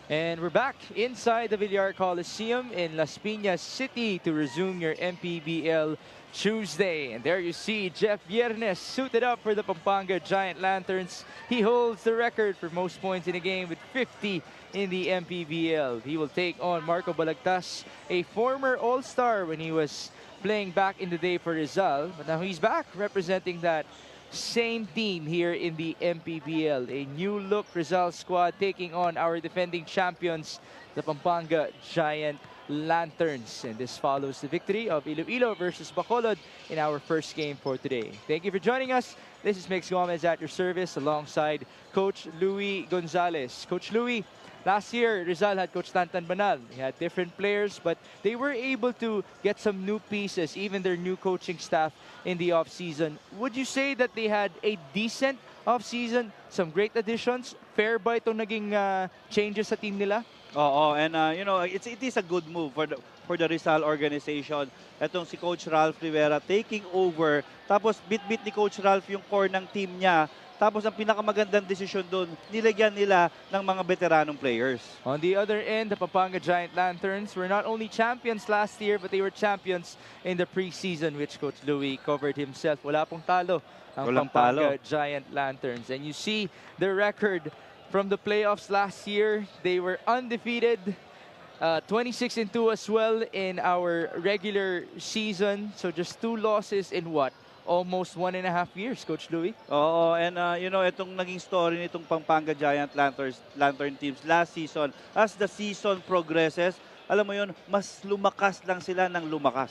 And we're back inside the Villar Coliseum in Las Piñas City to resume your MPBL Tuesday. And there you see Jeff Viernes suited up for the Pampanga Giant Lanterns. He holds the record for most points in a game with 50 in the MPBL. He will take on Marco Balagtas, a former All-Star when he was playing back in the day for Rizal. But now he's back representing that same team here in the MPBL. A new look Rizal squad taking on our defending champions, the Pampanga Giant Lanterns. And this follows the victory of Iloilo versus Bacolod in our first game for today. Thank you for joining us. This is Mix Gomez at your service alongside Coach Louie Gonzalez. Coach Louie, last year, Rizal had Coach Tantan Banal. He had different players, but they were able to get some new pieces, even their new coaching staff in the offseason. Would you say that they had a decent offseason, some great additions? Fair ba itong naging changes sa team nila? Oo, and it is a good move for the Rizal organization. Etong si Coach Ralph Rivera taking over. Tapos bit-bit ni Coach Ralph yung core ng team niya. Tapos ang pinakamagandang desisyon doon, nilagyan nila ng mga veteranong players. On the other end, the Pampanga Giant Lanterns were not only champions last year, but they were champions in the preseason, which Coach Louie covered himself. Wala pong talo ang Pampanga Giant Lanterns. And you see the record from the playoffs last year. They were undefeated, 26-2 as well in our regular season. So just 2 losses in what? Almost 1.5 years, Coach Louie. Oo, and itong naging story nitong Pampanga Giant Lantern teams last season, as the season progresses, alam mo yun, mas lumakas lang sila ng lumakas.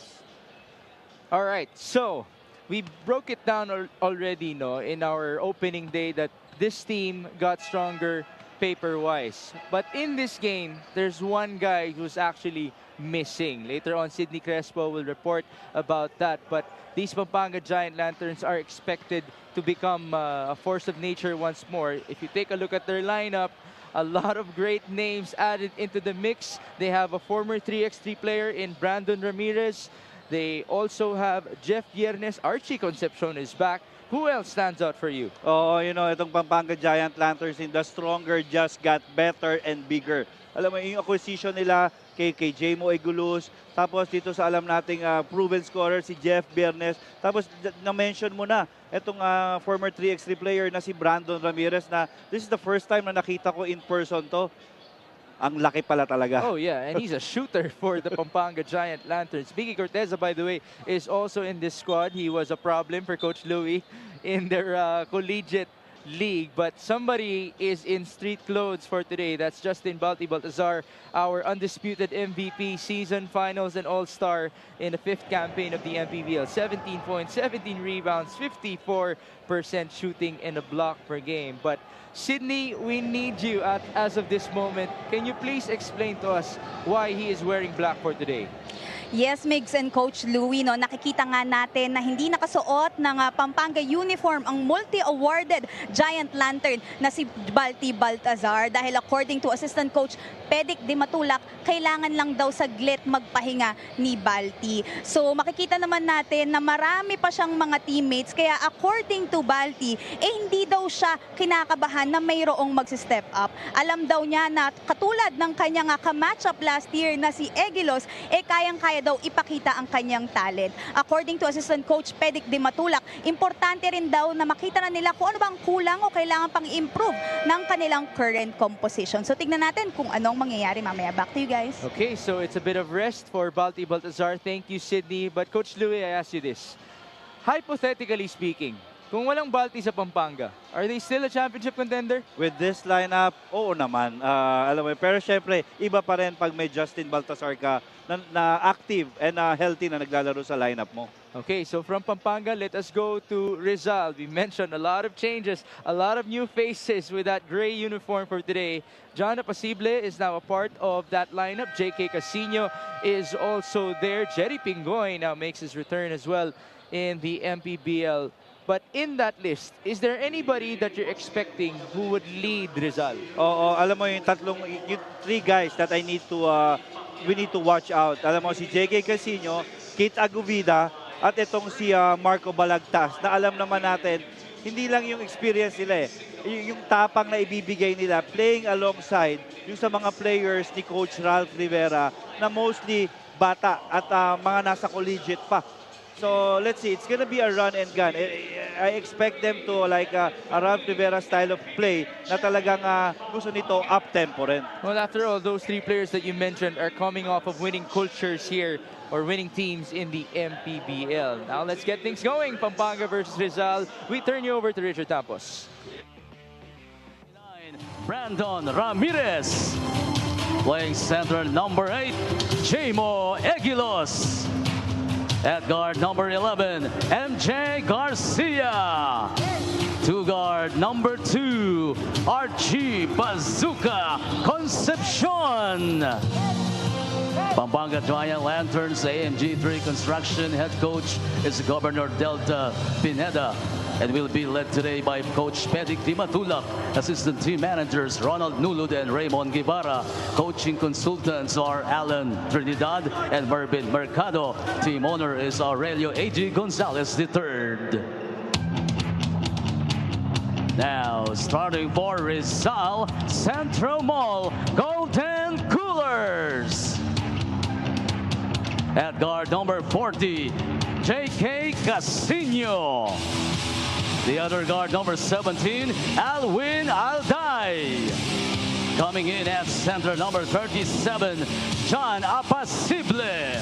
All right, so we broke it down already, no, in our opening day that this team got stronger paper-wise. But in this game, there's one guy who's actually missing. Later on, Sidney Crespo will report about that. But these Pampanga Giant Lanterns are expected to become a force of nature once more. If you take a look at their lineup, a lot of great names added into the mix. They have a former 3x3 player in Brandon Ramirez. They also have Jeff Viernes. Archie Concepcion is back. Who else stands out for you? Oo, itong Pampanga Giant Lanterns in the stronger just got better and bigger. Alam mo, yung acquisition nila kay Jmo Egulus, tapos dito sa alam nating proven scorer si Jeff Viernes, tapos na-mention mo na itong former 3x3 player na si Brandon Ramirez na this is the first time na nakita ko in person to. Ang laki pala talaga. Oh, yeah, and he's a shooter for the Pampanga Giant Lanterns. Vicky Corteza, by the way, is also in this squad. He was a problem for Coach Louie in their collegiate league, but somebody is in street clothes for today. That's Justin Baltazar, our undisputed MVP, season finals and all-star in the 5th campaign of the MPBL. 17 points, 17 rebounds, 54% shooting and a block per game. But Sidney, we need you as of this moment. Can you please explain to us why he is wearing black for today? Yes, Migs and Coach Louie, no, nakikita nga natin na hindi nakasuot ng Pampanga uniform ang multi-awarded Giant Lantern na si Baltazar dahil according to Assistant Coach Pedic Di Matulak, kailangan lang daw saglit magpahinga ni Balti. So makikita naman natin na marami pa siyang mga teammates kaya according to Balti, hindi daw siya kinakabahan na mayroong magsi-step up. Alam daw niya na katulad ng kanyang ka-matchup last year na si Egilos, kayang-kaya daw ipakita ang kanyang talent. According to Assistant Coach Pedic Di Matulak, importante rin daw na makita na nila kung ano bang kulang o kailangan pang improve ng kanilang current composition. So tignan natin kung anong mangyayari mamaya. Back to you guys. Okay, so it's a bit of rest for Baltazar. Thank you, Sidney. But Coach Louie, I ask you this. Hypothetically speaking, kung walang Balti sa Pampanga, are they still a championship contender? With this lineup, oo naman. Alam mo, pero syempre, iba pa rin pag may Justin Baltazar ka na active and healthy na naglalaro sa lineup mo. Okay, so from Pampanga, let us go to Rizal. We mentioned a lot of changes, a lot of new faces with that gray uniform for today. John Apasible is now a part of that lineup. J.K. Casino is also there. Jerry Pingoy now makes his return as well in the MPBL. But in that list, is there anybody that you're expecting who would lead Rizal? Oo, alam mo yung 3 guys that we need to watch out. Alam mo si J.K. Casino, Kate Aguvida, at itong si Marco Balagtas na alam naman natin hindi lang yung experience nila eh. Yung tapang na ibibigay nila, playing alongside yung sa mga players ni Coach Ralph Rivera na mostly bata at mga nasa collegiate pa. So let's see, it's gonna be a run and gun. I expect them to like a Ralph Rivera style of play na talagang gusto nito up-tempo rin. Well, after all, those three players that you mentioned are coming off of winning cultures here or winning teams in the Mpbl. Now let's get things going. Pampanga versus Rizal. We turn you over to Richard Tampos. Brandon Ramirez. Playing center number 8, Jamo Egilos. At guard number 11, MJ Garcia. To guard number 2, Archie Bazooka Concepcion. Pampanga Giant Lanterns AMG3 Construction head coach is Governor Delta Pineda and will be led today by Coach Pedic Dimatulak. Assistant team managers Ronald Nulud and Raymond Guevara. Coaching consultants are Alan Trinidad and Mervin Mercado. Team owner is Aurelio A.G. Gonzalez III. Now starting for Rizal, Central Mall Golden Coolers. At guard number 40, J.K. Casino. The other guard number 17, Alwin Alday. Coming in at center number 37, John Apacible.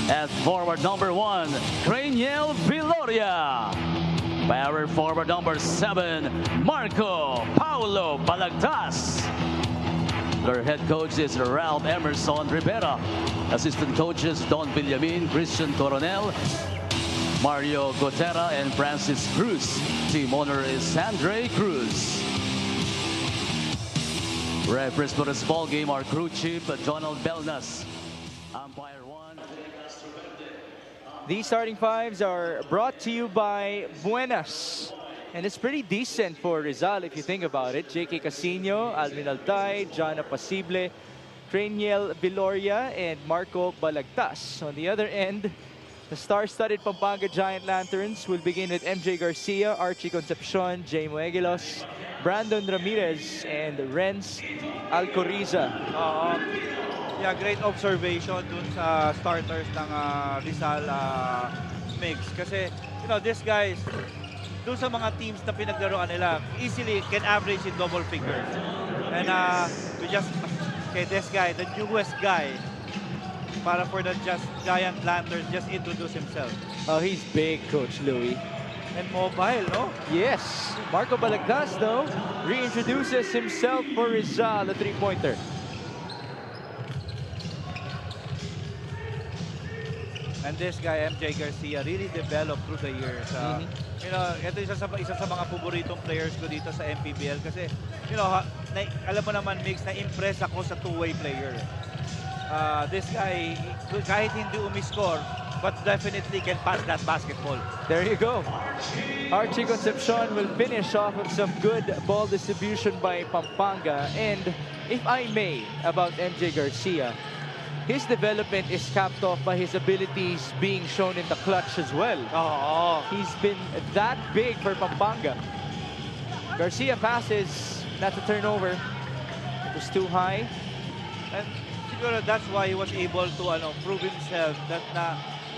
At forward number 1, Craniel Viloria. Power forward number 7, Marco Paulo Balagtas. Their head coach is Ralph Emerson Rivera. Assistant coaches Don Villamin, Christian Coronel, Mario Gotera, and Francis Cruz. Team owner is Sandre Cruz. Referees for this ball game are crew chief Donald Belnas. Umpire 1. These starting fives are brought to you by Buenas. And it's pretty decent for Rizal if you think about it. J.K. Casino, Alvin Altay, John Apacible, Craniel Viloria, and Marco Balagtas. On the other end, the star-studded Pampanga Giant Lanterns will begin with MJ Garcia, Archie Concepcion, Jamo Egilos, Brandon Ramirez, and Renz Alcoriza. Yeah, great observation dun sa starters ng Rizal mix. Kasi, you know, these guys, dun sa mga teams na pinaglaruan nila, easily can average in double figures. And we just, okay, this guy, the newest guy, para for the Giant Lanterns, just introduce himself. Oh, he's big, Coach Louie. And mobile, no? Yes. Marco Balagtas, though, reintroduces himself for Rizal, the three-pointer. And this guy, MJ Garcia, really developed through the years. You know, ito isa sa mga paboritong players ko dito sa Mpbl kasi, you know, alam mo naman, Mix, na-impress ako sa two-way player. This guy, kahit hindi umiscore, but definitely can pass that basketball. There you go. Archie Concepcion will finish off of some good ball distribution by Pampanga. And if I may, about MJ Garcia, his development is capped off by his abilities being shown in the clutch as well. He's been that big for Pampanga. Garcia passes, not a turnover. It was too high. And siguro that's why he was able to prove himself that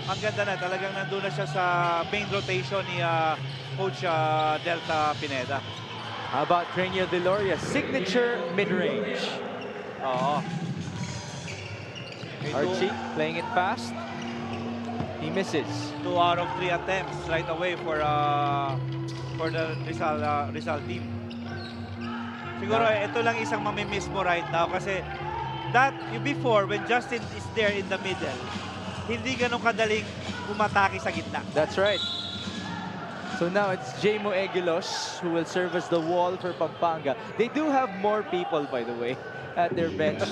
ang ganda na, talagang nandun na siya sa main rotation ni Coach Delta Pineda. How about Craniel Viloria? Signature mid-range. Archie playing it fast. He misses. 2 out of 3 attempts right away for the Rizal team. Siguro ito lang isang mamimiss mo right now kasi before when Justin is there in the middle, hindi ganun kadaling umatake sa gitna. That's right. So now it's Jamo Egilos who will serve as the wall for Pampanga. They do have more people, by the way, at their bench.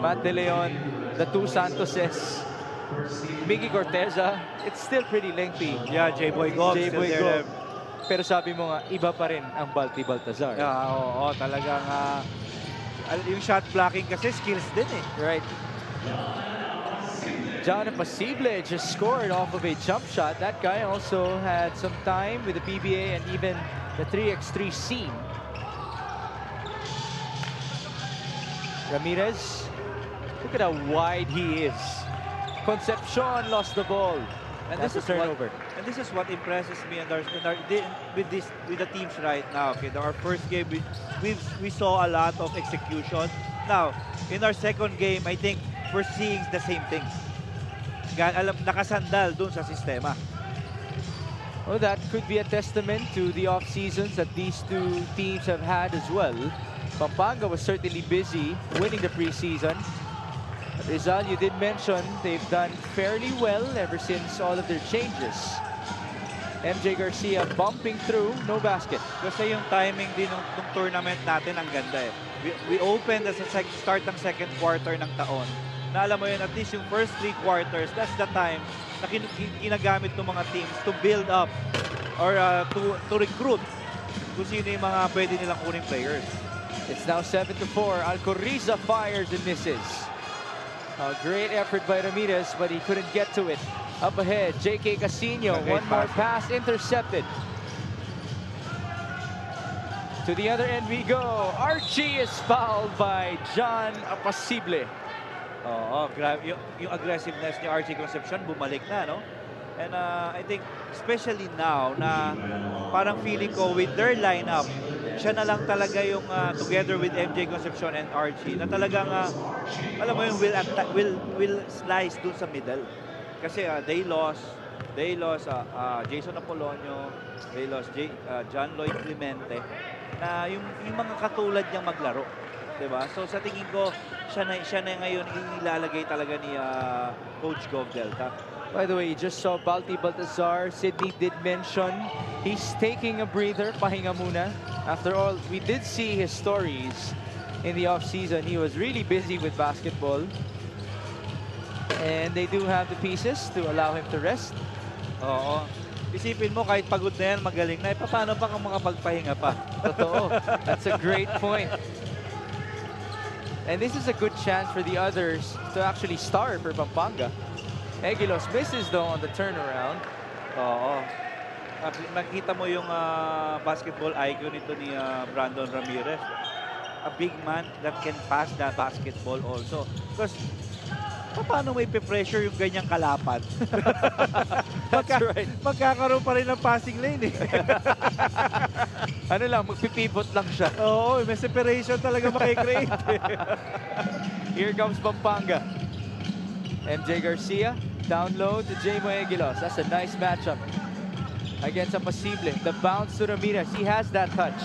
Matt De Leon, the two Santoses, Miggy Corteza. It's still pretty lengthy. Yeah, J-Boy Gob still there. Pero sabi mo nga, iba pa rin ang Balti Baltazar. Yeah, oo, talagang yung shot blocking kasi skills din eh. Right. John Mpbl just scored off of a jump shot. That guy also had some time with the PBA and even the 3x3 seam. Ramirez, look at how wide he is. Concepcion lost the ball. And That's this a is turnover. this is what impresses me with the teams right now. Okay, our first game we saw a lot of execution. Now, in our second game, I think we're seeing the same thing. Nakasandal dun sa sistema. Well, that could be a testament to the off seasons that these two teams have had as well. Pampanga was certainly busy winning the preseason. Rizal, you did mention they've done fairly well ever since all of their changes. MJ Garcia bumping through, no basket. Kasi yung timing din ng tournament natin ang ganda eh. We opened at the start ng second quarter ng taon. Na alam mo yun, at least yung first 3 quarters, that's the time na ginagamit ng mga teams to build up or to recruit kung sino yung mga pwede nilang kuning players. It's now 7-4. Alcoriza fires and misses. A great effort by Ramirez, but he couldn't get to it. Up ahead, J.K. Casino. One more pass intercepted. To the other end we go. Archie is fouled by John Mpbl. Oo, yung aggressiveness ni Archie Concepcion bumalik na, no? And I think especially now na parang feeling ko with their lineup, siya na lang talaga yung together with MJ Concepcion and Archie na talagang alam mo yung will slice dun sa middle. Kasi they lost Jason Apolonio, they lost John Lloyd Clemente na yung mga katulad niyang maglaro. Diba? So sa tingin ko, siya na ngayon ilalagay talaga ni Coach Gov Delta. By the way, you just saw Balti Baltazar. Sydney did mention he's taking a breather, pahinga muna. After all, we did see his stories in the off-season. He was really busy with basketball. And they do have the pieces to allow him to rest. Oo. Isipin mo, kahit pagod na yan, magaling na. Paano pa kung makapagpahinga pa? Totoo. That's a great point. And this is a good chance for the others to actually start for Pampanga. Egilos misses though on the turnaround. Oo. Nakita mo yung basketball IQ nito ni Brandon Ramirez. A big man that can pass that basketball also. Because paano may pressure yung ganyang kalapan? That's right. Magkakaroon pa rin ng passing lane eh. Ano lang, magpipivot lang siya. Oo, may separation talaga makikreate. Here comes Pampanga. MJ Garcia, down low to Jamo Egilos. That's a nice matchup against Mpbl. The bounce to Ramirez. He has that touch.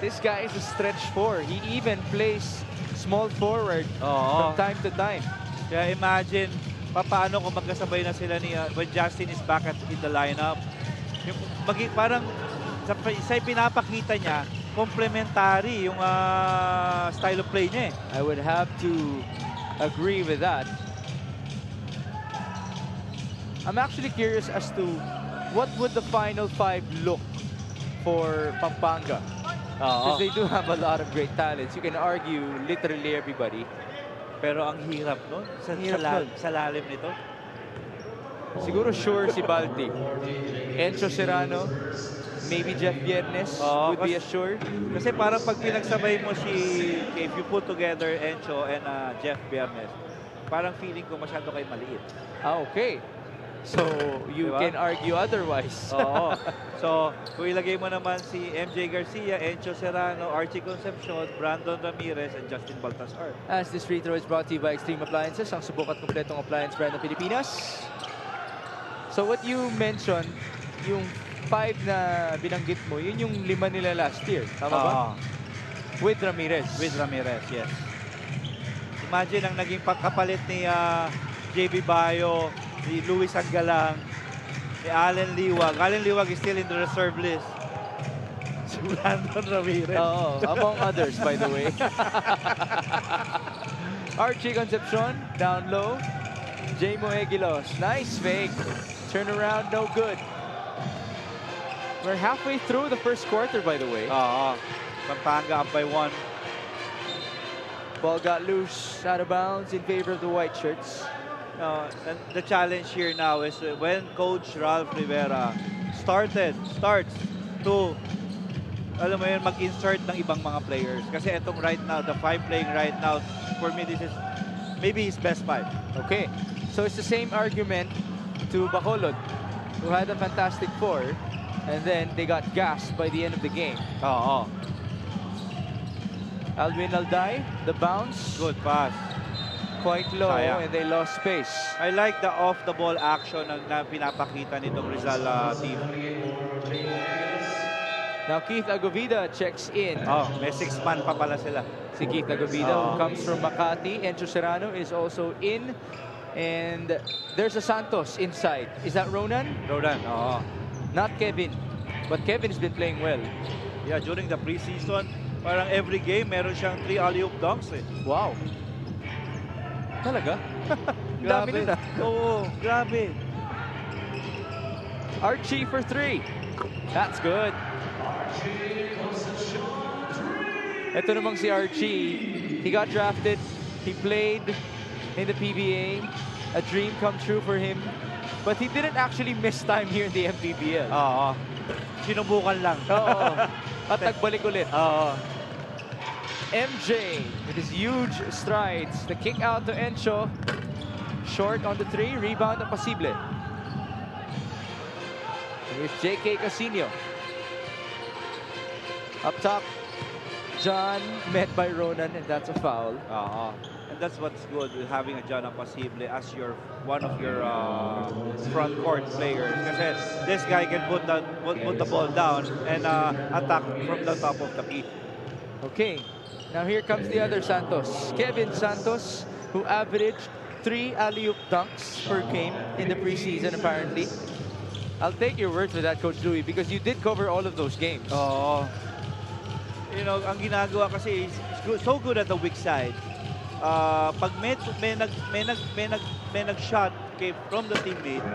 This guy is a stretch 4. He even plays small forward from time to time. Kaya imagine, paano kung magkasabay na sila ni when Justin is back in the lineup. Yung, parang sa pinapakita niya, complementary yung style of play niya eh. I would have to agree with that. I'm actually curious as to what would the final 5 look for Pampanga. Because they do have a lot of great talents. You can argue literally everybody. Pero ang hirap nun, sa lalim nito. Siguro sure si Balti. Encho Serrano, maybe Jeff Viernes would be assured. Kasi parang pag pinagsabay mo if you put together Encho and Jeff Viernes, parang feeling ko masyado kayo maliit. Okay. So, you can argue otherwise. Oo. So, kung ilagay mo naman si MJ Garcia, Encho Serrano, Archie Concepcion, Brandon Ramirez, and Justin Baltazar. As this free throw is brought to you by Extreme Appliances, ang subok at kompletong appliance brand ng Pilipinas. So, what you mentioned, yung 5 na binanggit mo, yun yung 5 nila last year. Tama ba? With Ramirez. With Ramirez, yes. Imagine ang naging pagkapalit ni JB Bayo, ni Luis Anggalang, ni Allen Liwag. Allen Liwag is still in the reserve list. Si Brandon Ramirez. Among others, by the way. Archie Concepcion, down low. Jamo Egilos, nice fake. Turn around, no good. We're halfway through the first quarter, by the way. Pampanga up by 1. Ball got loose, out of bounds in favor of the white shirts. No, and the challenge here now is when Coach Ralph Rivera starts to, alam mo yun, mag-insert ng ibang mga players. Kasi itong right now, the 5 playing right now, for me, this is maybe his best 5. Okay, so it's the same argument to Bacolod, who had a fantastic 4, and then they got gassed by the end of the game. Oo. Alvin Alday, the bounce, Good pass. quite low, Sayang. and they lost space. I like the off-the-ball action na pinapakita nitong Rizal team. Now Keith Agovida checks in. Oh, may 6-man pa pala sila. Si Keith Agovida, who comes from Makati. Encho Serrano is also in. And there's a Santos inside. Is that Ronan? Rodan, oo. Not Kevin. But Kevin has been playing well. Yeah, during the preseason, parang every game, meron siyang 3 alley-oop dunks eh. Wow. Talaga? Ang dami nun ah. Oo, grabe. Archie for 3. That's good. Ito namang si Archie. He got drafted. He played in the PBA. A dream come true for him. But he didn't actually miss time here in the Mpbl. Oo. Sinubukan lang. Oo. At nagbalik ulit. Oo. MJ with his huge strides. The kick out to Encho. Short on the 3. Rebound na posible. Here's JK Casino. Up top, John met by Ronan, and that's a foul. And that's what's good with having a John Apacible as one of your front court players. Kasi this guy can put the ball down and attack from the top of the key. Okay, now here comes the other Santos. Kevin Santos, who averaged 3 alley-oop dunks per game in the preseason, apparently. I'll take your word for that, Coach Louie, because you did cover all of those games. Oo. You know, ang ginagawa kasi is so good at the weak side. Pag may nag-shot from the teammate,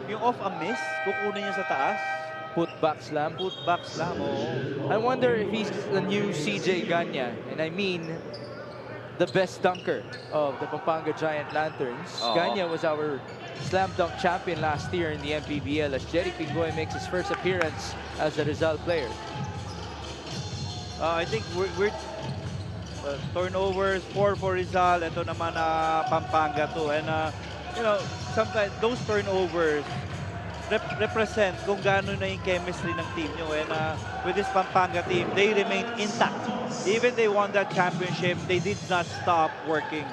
yung off a miss, kukunin niya sa taas. Put back slam. Putback slam, oo. I wonder if he's the new CJ Ganya, and I mean the best dunker of the Pampanga Giant Lanterns. Ganya was our slam dunk champion last year in the Mpbl as Jerry Pingoy makes his first appearance as a Rizal player. I think we're turnovers 4 for Rizal. Ito naman Pampanga too. And you know, sometimes those turnovers represent kung gaano na yung chemistry ng team nyo. And with this Pampanga team, they remain intact. Even they won that championship, they did not stop working.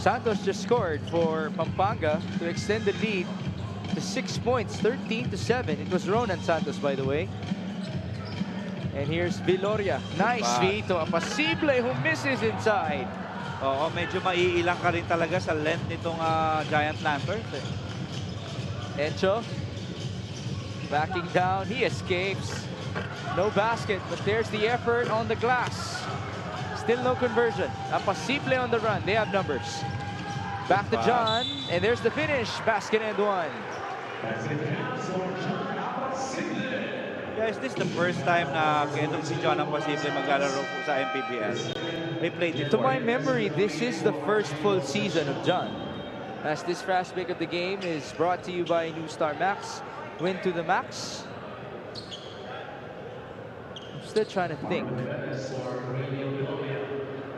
Santos just scored for Pampanga to extend the lead to 6 points, 13-7. It was Ronan Santos, by the way. And here's Viloria. Nice feed to Apacible who misses inside. Oo, medyo maiilang ka rin talaga sa length nitong Giant Lanterns. Encho backing down. He escapes. No basket, but there's the effort on the glass. Still no conversion. Apacible on the run. They have numbers. Back to John, and there's the finish. Basket and 1. Is this the first time na itong si John Apacible maglalaro po sa Mpbl? They played it To my memory, this is the first full season of John. As this flash break of the game is brought to you by New Star Max. Win to the max. I'm still trying to think.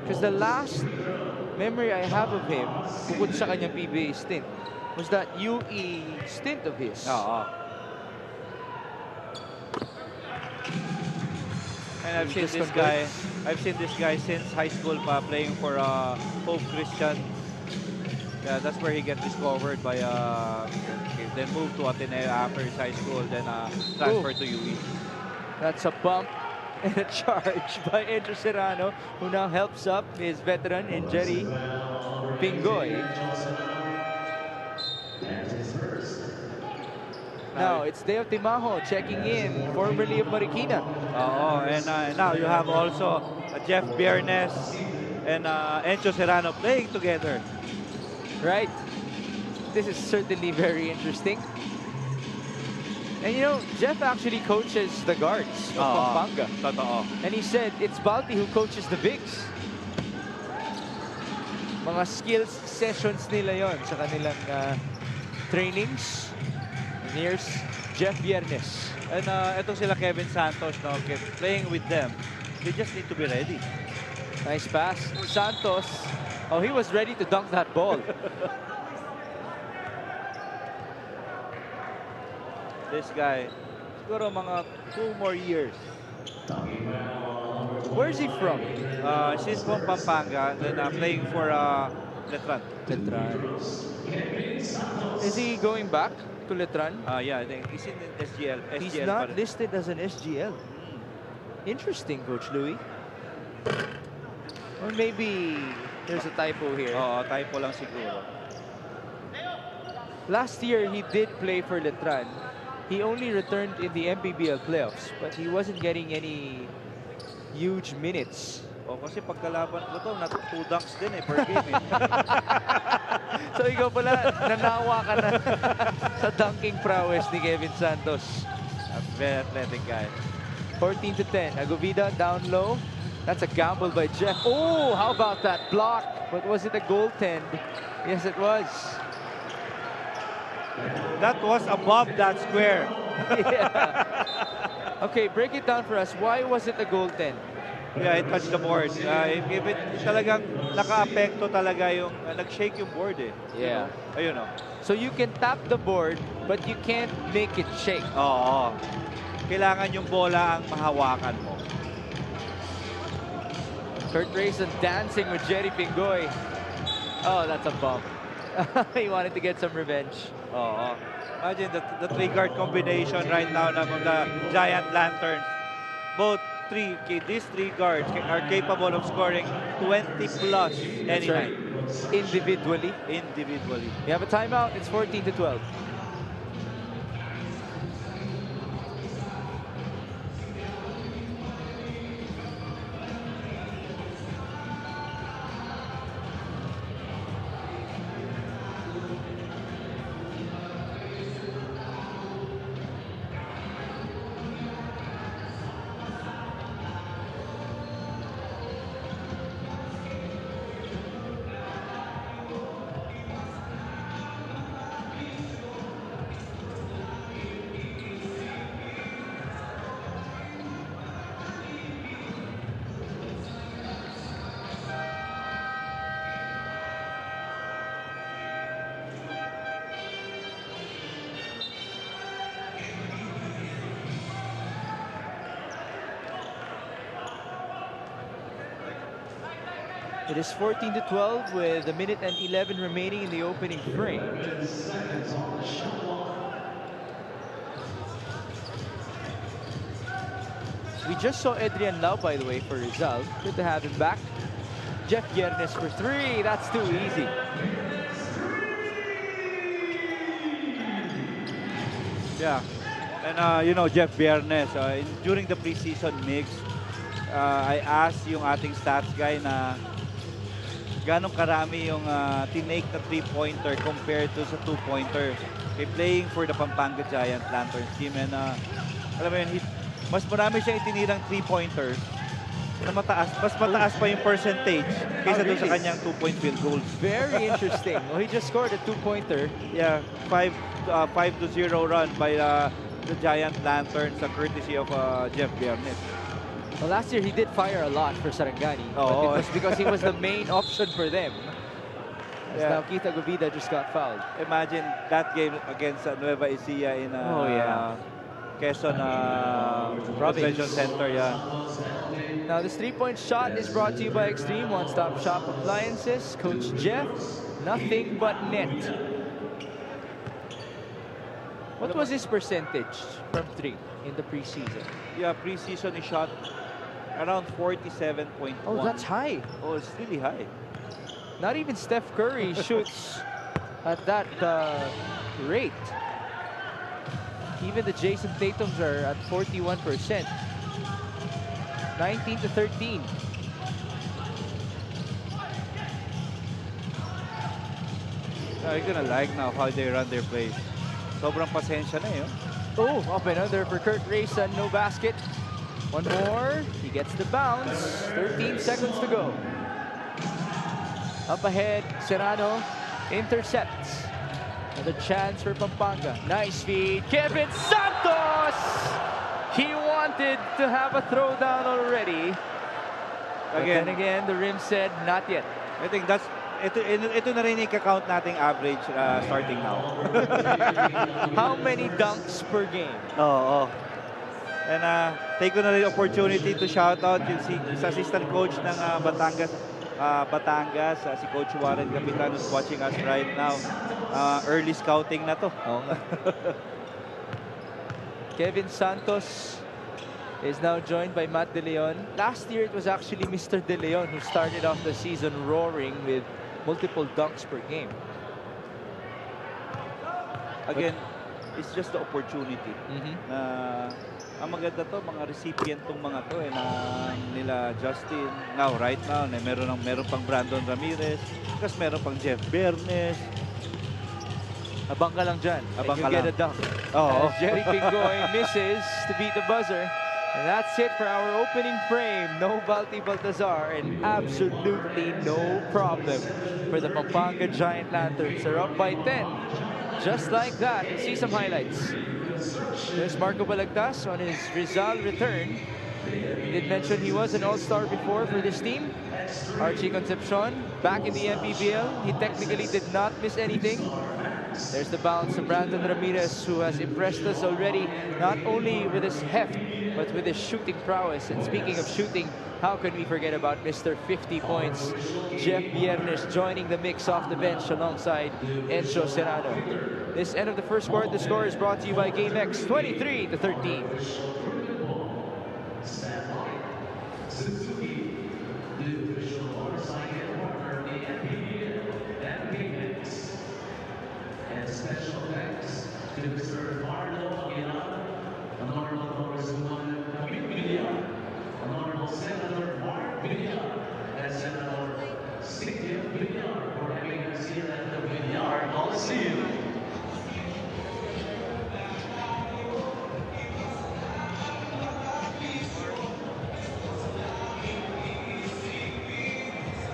Because the last memory I have of him, bukod sa kanyang PBA stint, was that UE stint of his. And I've seen this guy since high school playing for Hope Christian. Yeah, that's where he got discovered by then moved to Ateneo after his high school, then transferred to UE. That's a bump and a charge by Encho Serrano, who now helps up his veteran in Jerry Pingoy. Now it's Deo Timajo checking in, formerly of Marikina. And now you have also Jeff Biernes and Encho Serrano playing together. Right. This is certainly very interesting. And you know, Jeff actually coaches the guards of Pampanga. Totoo. And he said it's Balti who coaches the bigs. Mga skills sessions nila yon sa kanilang trainings. And here's Jeff Viernes. And itong sila Kevin Santos, no, playing with them, they just need to be ready. Nice pass. Santos, oh, he was ready to dunk that ball. This guy, siguro mga 2 more years. Where's he from? She's from Pampanga, then playing for Letran. Letran. Is he going back to Letran? Yeah, I think he's in SGL. He's SGL not listed as an SGL. Interesting, Coach Louie. Or maybe there's a typo here. Typo lang siguro. Last year, he did play for Letran. He only returned in the Mpbl playoffs, but he wasn't getting any huge minutes. Kasi pagkalaban ko to, 2 dunks din per game. So ikaw pala, nanawa ka na sa dunking prowess ni Kevin Santos. A very athletic guy. 14-10. Agovida down low. That's a gamble by Jeff. Oh, how about that block? But was it a goaltend? Yes, it was. That was above that square. Yeah. Okay, break it down for us. Why was it a goaltend? Yeah, it touched the board. If it talagang naka-apekto talaga yung, nag-shake yung board eh. Yeah. Ayun o. So you can tap the board, but you can't make it shake. Oo. Kailangan yung bola ang mahawakan mo. Kurt Grayson dancing with Jerry Pingoy. Oh, that's a bump. He wanted to get some revenge. Oo. Imagine the 3-guard combination right now ng the Giant Lanterns. These 3 guards are capable of scoring 20 plus anytime. Right. Individually. We have a timeout. It's 14-12. It is 14-12 with a minute and 11 remaining in the opening frame. We just saw Adrian Lau, by the way, for Rizal. Good to have him back. Jeff Viernes for 3. That's too easy. Yeah. And you know, Jeff Viernes, during the preseason mix, I asked yung ating stats guy na ganong karami yung tinake na 3-pointer compared to sa 2-pointer. Playing for the Pampanga Giant Lanterns team. And alam mo yun, mas marami siyang itinirang 3-pointers na mas mataas pa yung percentage kaysa doon sa kanyang 2-point field goals. Very interesting. Well, he just scored a 2-pointer. Yeah, 5-0 run by the Giant Lanterns, courtesy of Jeff Viernes. Well, last year he did fire a lot for Sarangani, but it was because he was the main option for them. As now Kita Govida just got fouled. Imagine that game against Nueva Ecija in Quezon Convention Center. Yeah. Now this 3-point shot is brought to you by Extreme One-Stop Shop Appliances. Coach Jeff, nothing but net. What was his percentage from 3 in the preseason? Yeah, preseason he shot around 47.1. Oh, that's high. Oh, it's really high. Not even Steph Curry shoots at that rate. Even the Jason Tatums are at 41%. 19-13. You're gonna like now how they run their plays. Sobrang pasensya na yun. Oh, up and under for Kurt Rayson, no basket. One more, he gets the bounce. 13 seconds to go. Up ahead, Serrano intercepts. Another chance for Pampanga. Nice feed, Kevin Santos! He wanted to have a throwdown already. But then again, the rim said, not yet. I think ito na rin yung count nating average starting now. How many dunks per game? Oo. And take ko na rin opportunity to shout out yung sa assistant coach ng Batangas, si Coach Warren Capitan who's watching us right now. Early scouting na to. Kevin Santos is now joined by Matt De Leon. Last year, it was actually Mr. De Leon who started off the season roaring with multiple dunks per game. Again, it's just the opportunity. Ang maganda to, mga recipient tong mga to na nila Justin. Now, right now, meron pang Brandon Ramirez. Tapos meron pang Jeff Bernes. Abang ka lang dyan. Abang and you get a dunk. Oh. Jerry Pingoy misses to beat the buzzer. And that's it for our opening frame. No Balti Baltazar and absolutely no problem for the Pampanga Giant Lanterns. They're up by 10. Just like that. Let's see some highlights. There's Marco Balagtas on his Rizal return. He did mention he was an all-star before for this team. Archie Concepcion back in the Mpbl. He technically did not miss anything. There's the bounce of Brandon Ramirez, who has impressed us already, not only with his heft, but with his shooting prowess. And speaking of shooting, how can we forget about Mr. 50 points, Jeff Viernes, joining the mix off the bench alongside Enzo Serrano. This end of the first quarter, the score is brought to you by GameX, 23-13. Special thanks to Mr. Marlo Aguilar, Honorable Congresswoman Camille Villar, Honorable Senator Mark Villar, and Senator Cynthia Villar for having us here at the Villar Coliseum.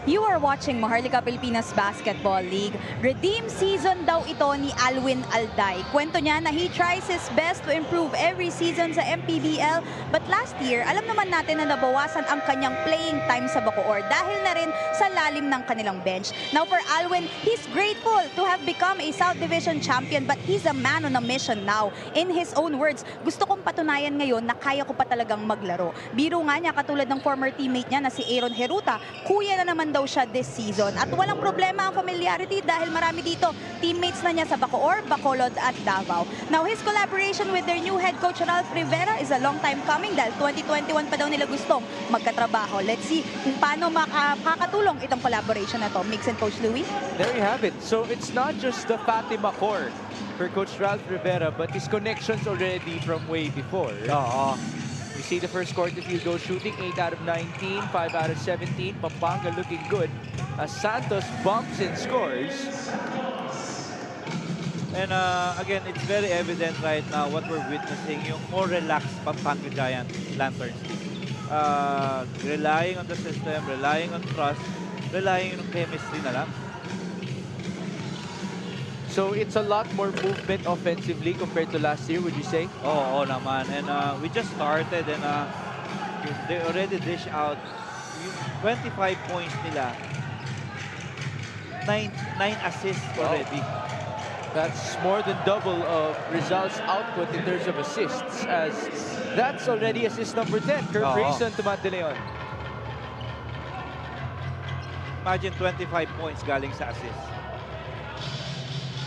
You are watching Maharlika Pilipinas Basketball League. Redeem season daw ito ni Alwin Alday. Kwento niya na he tries his best to improve every season sa Mpbl. But last year, alam naman natin na nabawasan ang kanyang playing time sa Bacoor dahil na rin sa lalim ng kanilang bench. Now for Alwin, he's grateful to have become a South Division champion, but he's a man on a mission now. In his own words, gusto kong patunayan ngayon na kaya ko pa talagang maglaro. Biro nga niya, katulad ng former teammate niya na si Aaron Heruta, kuya na naman daw siya this season. At walang problema ang familiarity dahil marami dito teammates na niya sa Bacoor, Bacolod at Davao. Now his collaboration with their new head coach Ralph Rivera is a long time coming dahil 2021 pa daw nila gustong magkatrabaho. Let's see kung paano makakatulong itong collaboration na to. Mix and Coach Louie. There you have it. So it's not just the Fatima core for Coach Ralph Rivera, but his connections already from way before. You see the first quarter field goal shooting, 8 out of 19, 5 out of 17. Pampanga looking good as Santos bumps and scores. And again, it's very evident right now what we're witnessing, yung more relaxed Pampanga Giant Lanterns team. Relying on the system, relying on trust, relying on chemistry na lang. So it's a lot more movement offensively compared to last year, would you say? Oo naman. And we just started and they already dish out yung 25 points nila. 9 assists already. That's more than double of Rizal's output in terms of assists, as that's already assist number 10. Kurt Rayson to Matt De Leon. Imagine 25 points galing sa assists.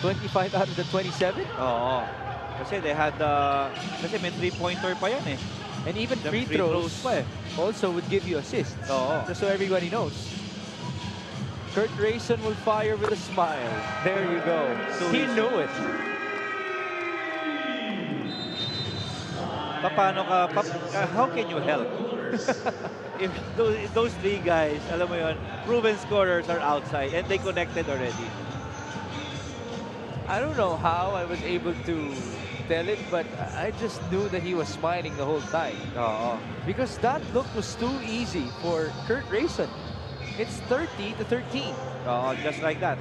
25 out of the 27? Oo. Kasi they had, kasi may 3-pointer pa yan eh. And even free throws pa eh. also would give you assists. Oo. Just so everybody knows. Kurt Rayson will fire with a smile. There you go. So he knew it. Paano ka, how can you help? If those three guys, alam mo yun, proven scorers are outside and they connected already. I don't know how I was able to tell it, but I just knew that he was smiling the whole time. Oo. Because that look was too easy for Kurt Rayson. It's 30-13. Oo, just like that.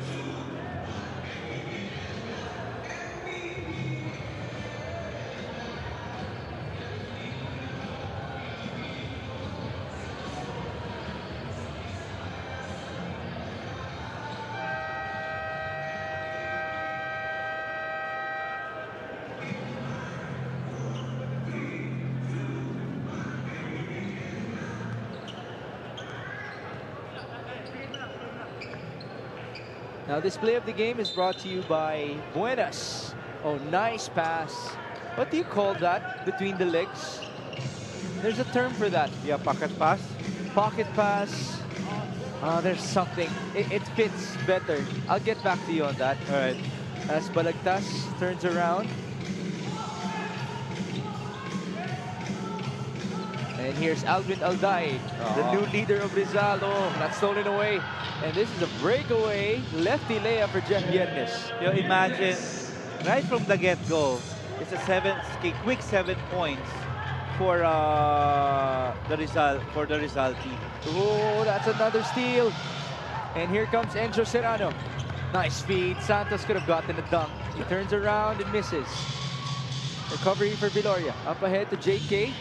Now this play of the game is brought to you by Buenas. Oh, nice pass. What do you call that between the legs? There's a term for that. Yeah, pocket pass. Pocket pass. There's something. It fits better. I'll get back to you on that. All right. As Balagtas turns around. And here's Alvin Alday, the new leader of Rizal. Oh, not stolen away. And this is a breakaway lefty layup for Jeff Viernes. You imagine, right from the get-go, it's a quick 7 points for the Rizal team. Oh, that's another steal. And here comes Enzo Serrano. Nice feed. Santos could have gotten a dunk. He turns around and misses. Recovery for Viloria. Up ahead to JK.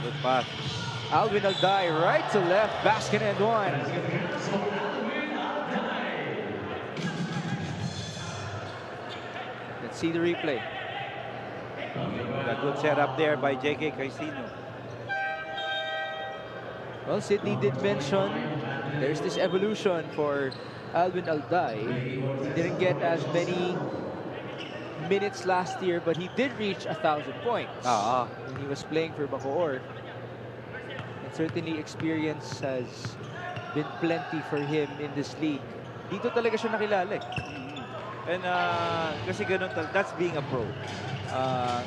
Good pass. Alvin Alday right to left. Basket and one. Let's see the replay. A good setup there by JK Caisino. Well, Sydney did mention there's this evolution for Alvin Alday. He didn't get as many minutes last year, but he did reach 1,000 points when he was playing for Bacoor. And certainly experience has been plenty for him in this league. Dito talaga siya nakilala eh. And kasi ganun, that's being a pro.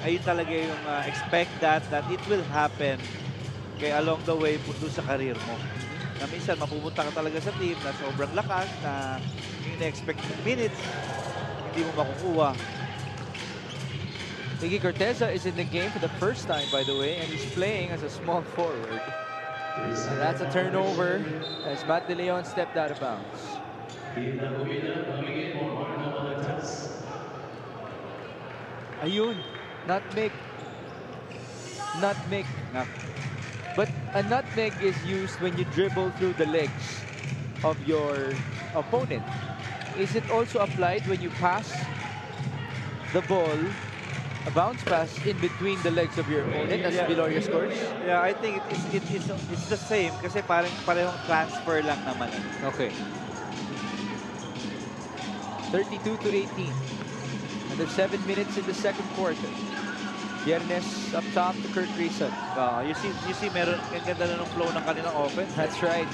Ayun talaga yung expect that it will happen kaya along the way doon sa career mo. Na minsan mapupunta ka talaga sa team na sobrang lakas na yung na-expect minutes hindi mo makukuha. Miggy Corteza is in the game for the first time, by the way, and he's playing as a small forward. And that's a turnover as Matt De Leon stepped out of bounds. Ayun, nutmeg. Nutmeg. But a nutmeg is used when you dribble through the legs of your opponent. Is it also applied when you pass the ball, a bounce pass in between the legs of your opponent as Viloria scores? Yeah, I think it's the same kasi parehong transfer lang naman. Okay. 32-18. Another 7 minutes in the second quarter. Viernes up top to Kurt Rayson. You see, meron ang ganda na ng flow ng kanilang offense. That's right.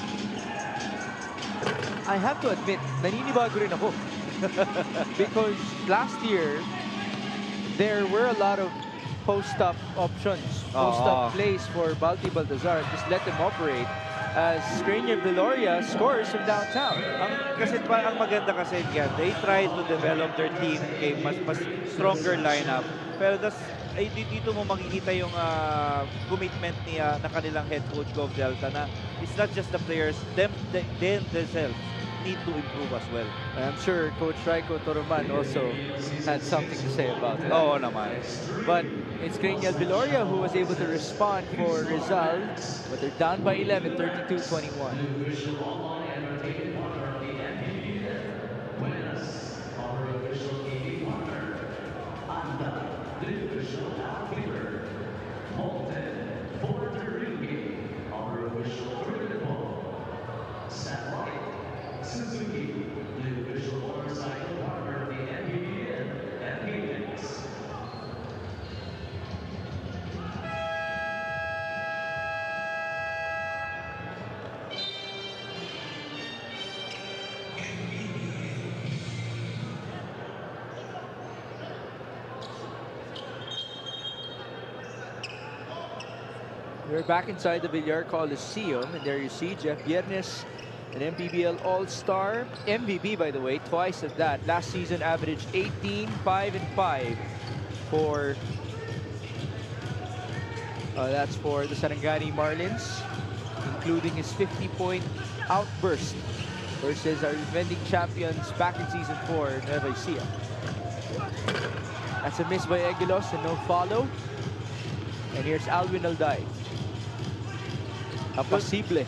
I have to admit, naninibago rin ako. Because last year, there were a lot of post-up options, post-up plays for Balti Baltazar. Just let them operate as Screener Viloria scores from downtown. Kasi ang maganda kasi yan, they try to develop their team kay mas stronger lineup. Pero dito mo makikita yung commitment niya na kanilang head coach Gov Delta na it's not just the players, they themselves need to improve as well. I'm sure Coach Raiko Toroman also had something to say about that. Oo naman. But it's Grenial Viloria who was able to respond for Rizal, but they're down by 11, 32-21. We're back inside the Villar Coliseum, and there you see Jeff Viernes, an Mpbl All-Star, MVP by the way, twice at that. Last season averaged 18, 5, and 5 for the Sarangani Marlins, including his 50-point outburst versus our defending champions back in Season 4, Nueva Ecija. That's a miss by Eguilos and no follow. And here's Alvin Alday. Apacible.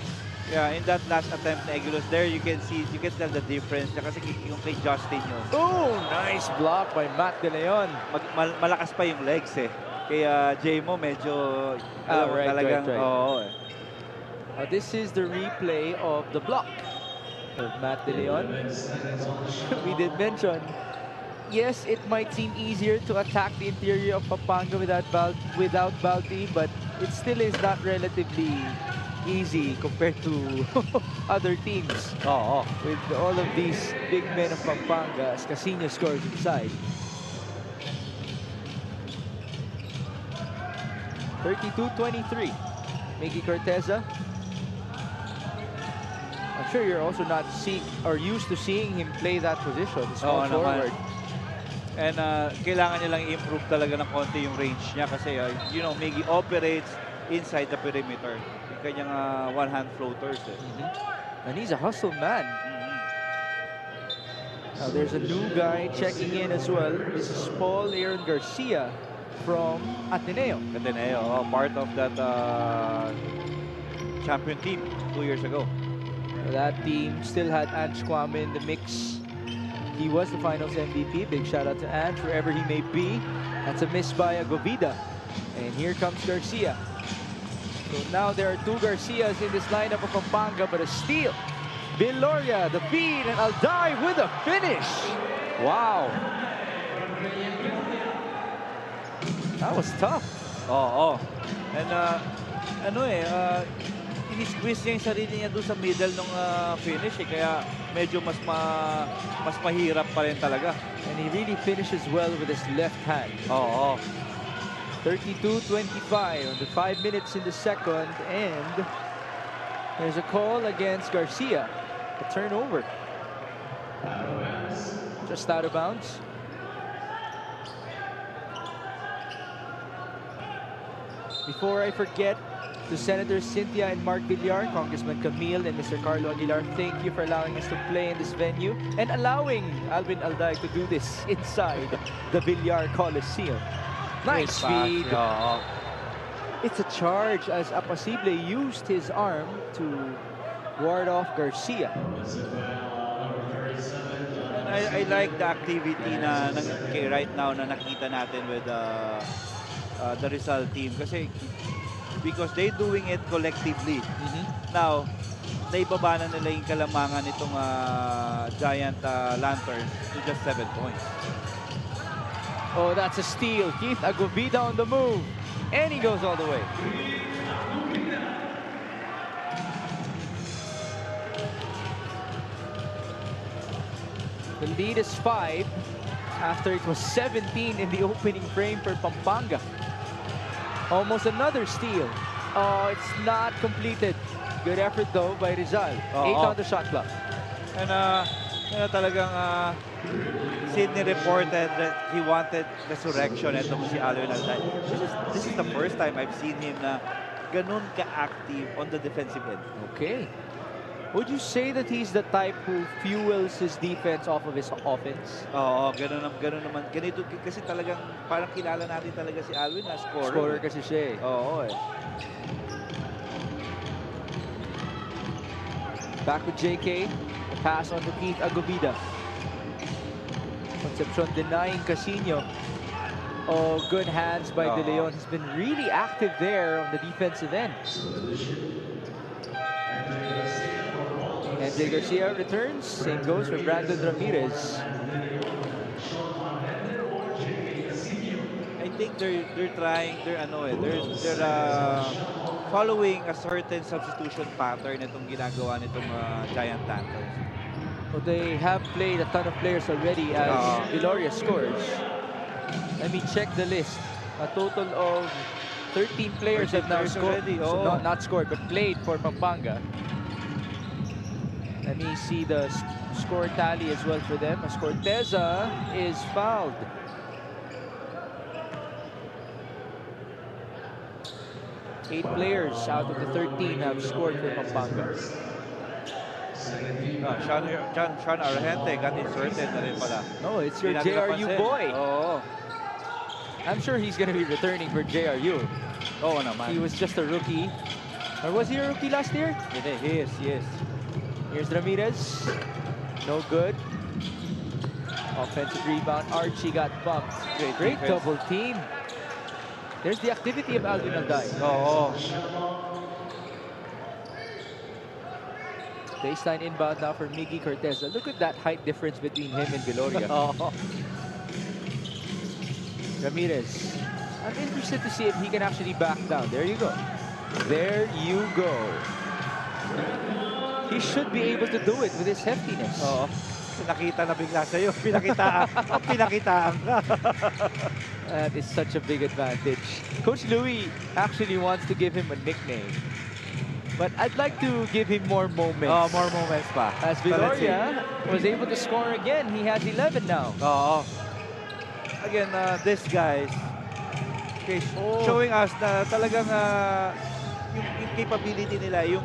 Yeah, in that last attempt na Eguilos there, you can tell the difference. Kasi yung kay Justin yun. Oh, nice block by Matt De Leon. Malakas pa yung legs eh. Kaya J-Mo medyo talagang right. Oo. This is the replay of the block of Matt De Leon. We did mention, yes, it might seem easier to attack the interior of Pampanga without Balti, but it still is not relatively easy compared to other teams. With all of these big men of Pampanga, as Casino scores inside. 32-23. Miggy Corteza. I'm sure you're also not used to seeing him play that position, small forward. And kailangan nilang i-improve talaga ng konti yung range niya kasi Miggy operates inside the perimeter. Yung kanyang one-hand floaters. And he's a hustle man. Now there's a new guy checking in as well. This is Paul Aaron Garcia from Ateneo. Part of that champion team 2 years ago. That team still had Ange Kwame in the mix. He was the finals MVP. Big shout out to Ange, wherever he may be. That's a miss by Agovida. And here comes Garcia. So now there are two Garcias in this lineup of Pampanga, but a steal. Viloria, the feed, and Alday with a finish. Wow. That was tough. And ini-squeeze niya yung sarili niya doon sa middle ng finish kaya medyo mas mahirap pa rin talaga. And he really finishes well with his left hand. 32-25 on the 5 minutes in the second, and there's a call against Garcia. A turnover. Just out of bounds. Before I forget, to Senators Cynthia and Mark Villar, Congressman Camille and Mr. Carlo Aguilar, thank you for allowing us to play in this venue and allowing Alvin Alday to do this inside the Villar Coliseum. Nice feed. It's a charge as Apacible used his arm to ward off Garcia. I like the activity na right now na nakita natin with the Rizal team kasi because they doing it collectively. Now, naibaba na nila yung kalamangan itong Giant Lanterns to just 7 points. Oh, that's a steal. Keith Agovida on the move. And he goes all the way. The lead is 5 after it was 17 in the opening frame for Pampanga. Almost another steal. Oh, it's not completed. Good effort though by Rizal. 8 on the shot clock. And talagang Sydney reported that he wanted resurrection. Ito si Alvin Alday. This is the first time I've seen him na ganun ka-active on the defensive end. Okay. Would you say that he's the type who fuels his defense off of his offense? Ganun naman. Ganito kasi talagang parang kilala natin talaga si Alvin na scorer. Scorer kasi siya eh. Back with JK. The pass on to Keith Agovida. Concepcion denying Casino. Oh, good hands by De Leon. He's been really active there on the defensive end. And Jay Garcia returns. Same goes for Brandon Ramirez. I think they're following a certain substitution pattern itong ginagawa nitong Giant Lanterns. Well, they have played a ton of players already as Viloria scores. Let me check the list. A total of 13 players have now scored. So not scored, but played for Pampanga. Let me see the score tally as well for them. As Corteza is fouled. 8 players out of the 13 have scored for Pampanga. Sean Argente got inserted na rin pala. No, it's your Hindi natin JRU napansin. boy. Oo. I'm sure he's going to be returning for JRU. Oo naman. He was just a rookie. Or was he a rookie last year? He is. Here's Ramirez. No good. Offensive rebound. Archie got bumped. Great defense. double team. There's the activity of Alvin Alday. Oo. Baseline inbound now for Miggy Corteza. Look at that height difference between him and Viloria. Ramirez. I'm interested to see if he can actually back down. There you go. There you go. He should be able to do it with his heftiness. Oo. Nakita na bigla sa'yo. Pinakitaan ka. That is such a big advantage. Coach Louis actually wants to give him a nickname. But I'd like to give him more moments. Oh, more moments pa. As Viloria was able to score again. He has 11 now. Oo. Again, this guys showing us na talagang yung capability nila, yung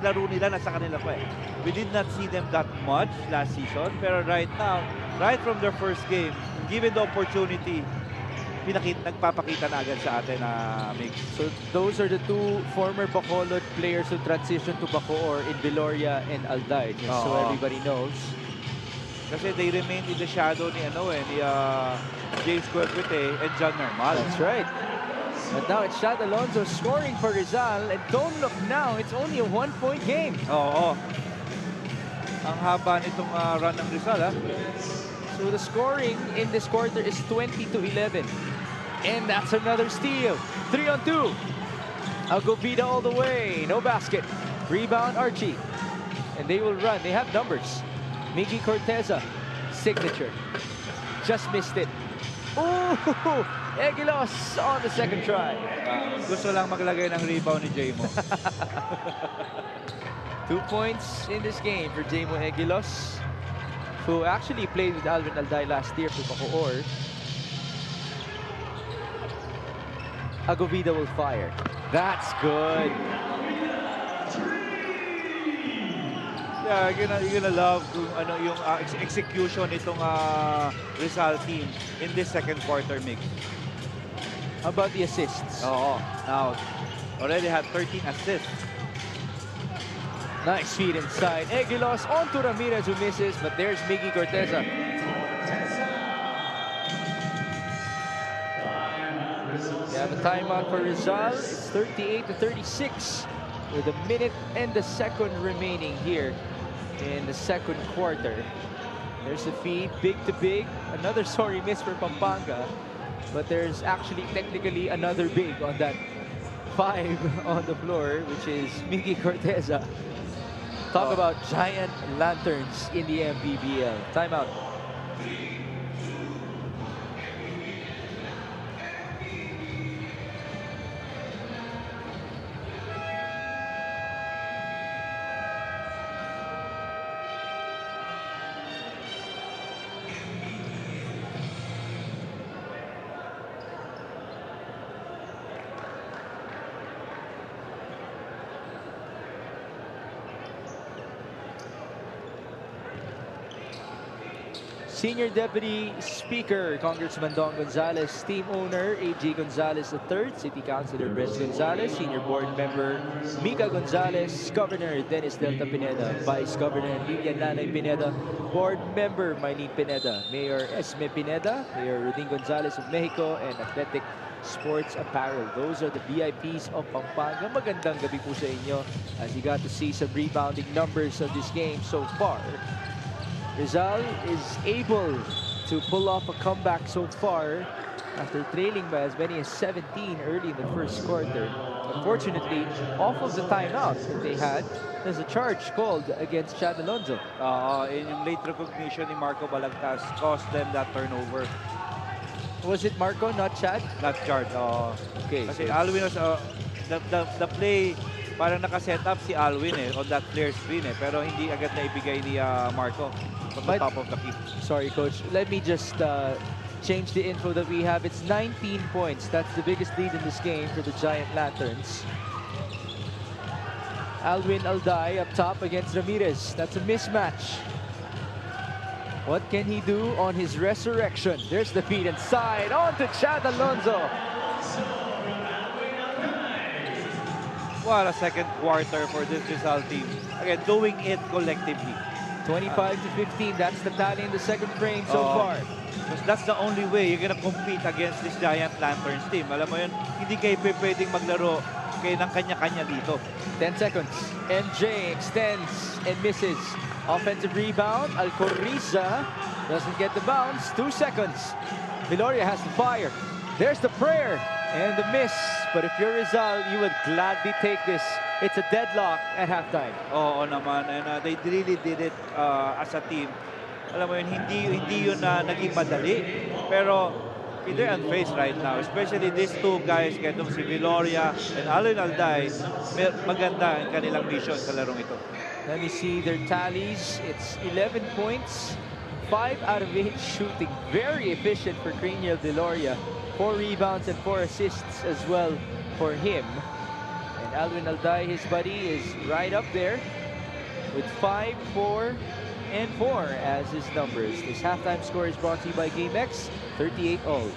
laro nila nasa kanila pa eh. We did not see them that much last season, pero right now, right from their first game, given the opportunity, nagpapakita na agad sa atin na mix. So those are the two former Bacolod players who transitioned to Bacoor in Viloria and Alday, just so everybody knows. Kasi they remained in the shadow ni James Cuerpete and John Normal. That's right. But now it's Chad Alonzo scoring for Rizal, and don't look now, it's only a 1-point game. Oo. Ang haba nitong run ng Rizal, ha? So the scoring in this quarter is 20-11. And that's another steal. 3-on-2. Agovida all the way. No basket. Rebound Archie. And they will run. They have numbers. Miggy Corteza. Signature. Just missed it. Ooh! Egilos on the second try. Gusto lang maglagay ng rebound ni Jaymo. 2 points in this game for Jaymo Egilos, who actually played with Alvin Alday last year for Bacoor. Agovida will fire. That's good. Yeah, you're gonna love kung ano yung execution nitong Rizal team in this second quarter mix. How about the assists? Oo. Now, already had 13 assists. Nice feed inside. Egilos onto Ramirez, who misses, but there's Miggy Corteza. We have a timeout for Rizal. It's 38-36 with a minute and a second remaining here in the second quarter. There's the feed, big to big. Another sorry miss for Pampanga. But there's actually technically another big on that 5 on the floor, which is Miggy Corteza. Talk about giant lanterns in the Mpbl. Timeout. Senior Deputy Speaker, Congressman Don Gonzales, team owner, A.G. Gonzales III, City Councilor Brent Gonzales, Senior Board Member, Mika Gonzales, Governor Dennis Delta Pineda, Vice Governor Lilian Nanay Pineda, Board Member Maylene Pineda, Mayor Esme Pineda, Mayor Rodin Gonzales of Mexico, and Athletic Sports Apparel. Those are the VIPs of Pampanga. Magandang gabi po sa inyo as you got to see some rebounding numbers of this game so far. Rizal is able to pull off a comeback so far after trailing by as many as 17 early in the first quarter. Unfortunately, off of the timeout that they had, there's a charge called against Chad Alonzo. In late recognition ni Marco Balagtas cost them that turnover. Was it Marco, not Chad? Not Chad. Okay. Kasi Alwin was, the play, parang nakaset up si Alwin on that flare screen pero hindi agad na ibigay ni Marco from the top of the key. Sorry, Coach. Let me just change the info that we have. It's 19 points. That's the biggest lead in this game for the Giant Lanterns. Alwin Alday up top against Ramirez. That's a mismatch. What can he do on his resurrection? There's the feed inside. On to Chad Alonzo. What a second quarter for this Rizal team. Again, doing it collectively. 25 to 15. That's the tally in the second frame so far. Because that's the only way you're gonna compete against this Giant Lanterns team. Alam mo yun, hindi kayo pwedeng maglaro kayo ng kanya-kanya dito. 10 seconds. MJ extends and misses. Offensive rebound. Alcoriza doesn't get the bounce. 2 seconds. Viloria has to fire. There's the prayer and the miss. But if you're Rizal, you would gladly take this. It's a deadlock at halftime. Oo naman. And they really did it as a team. Alam mo yun, hindi yun naging madali. Pero they're unfazed right now. Especially these two guys, itong si Viloria and Alwin Alday, maganda ang kanilang mission sa larong ito. Let me see their tallies. It's 11 points, 5 out of 8 shooting. Very efficient for Craniel Viloria. 4 rebounds and 4 assists as well for him. And Alwin Alday, his buddy, is right up there with 5, 4, and 4 as his numbers. This halftime score is brought to you by GameX, 38 all.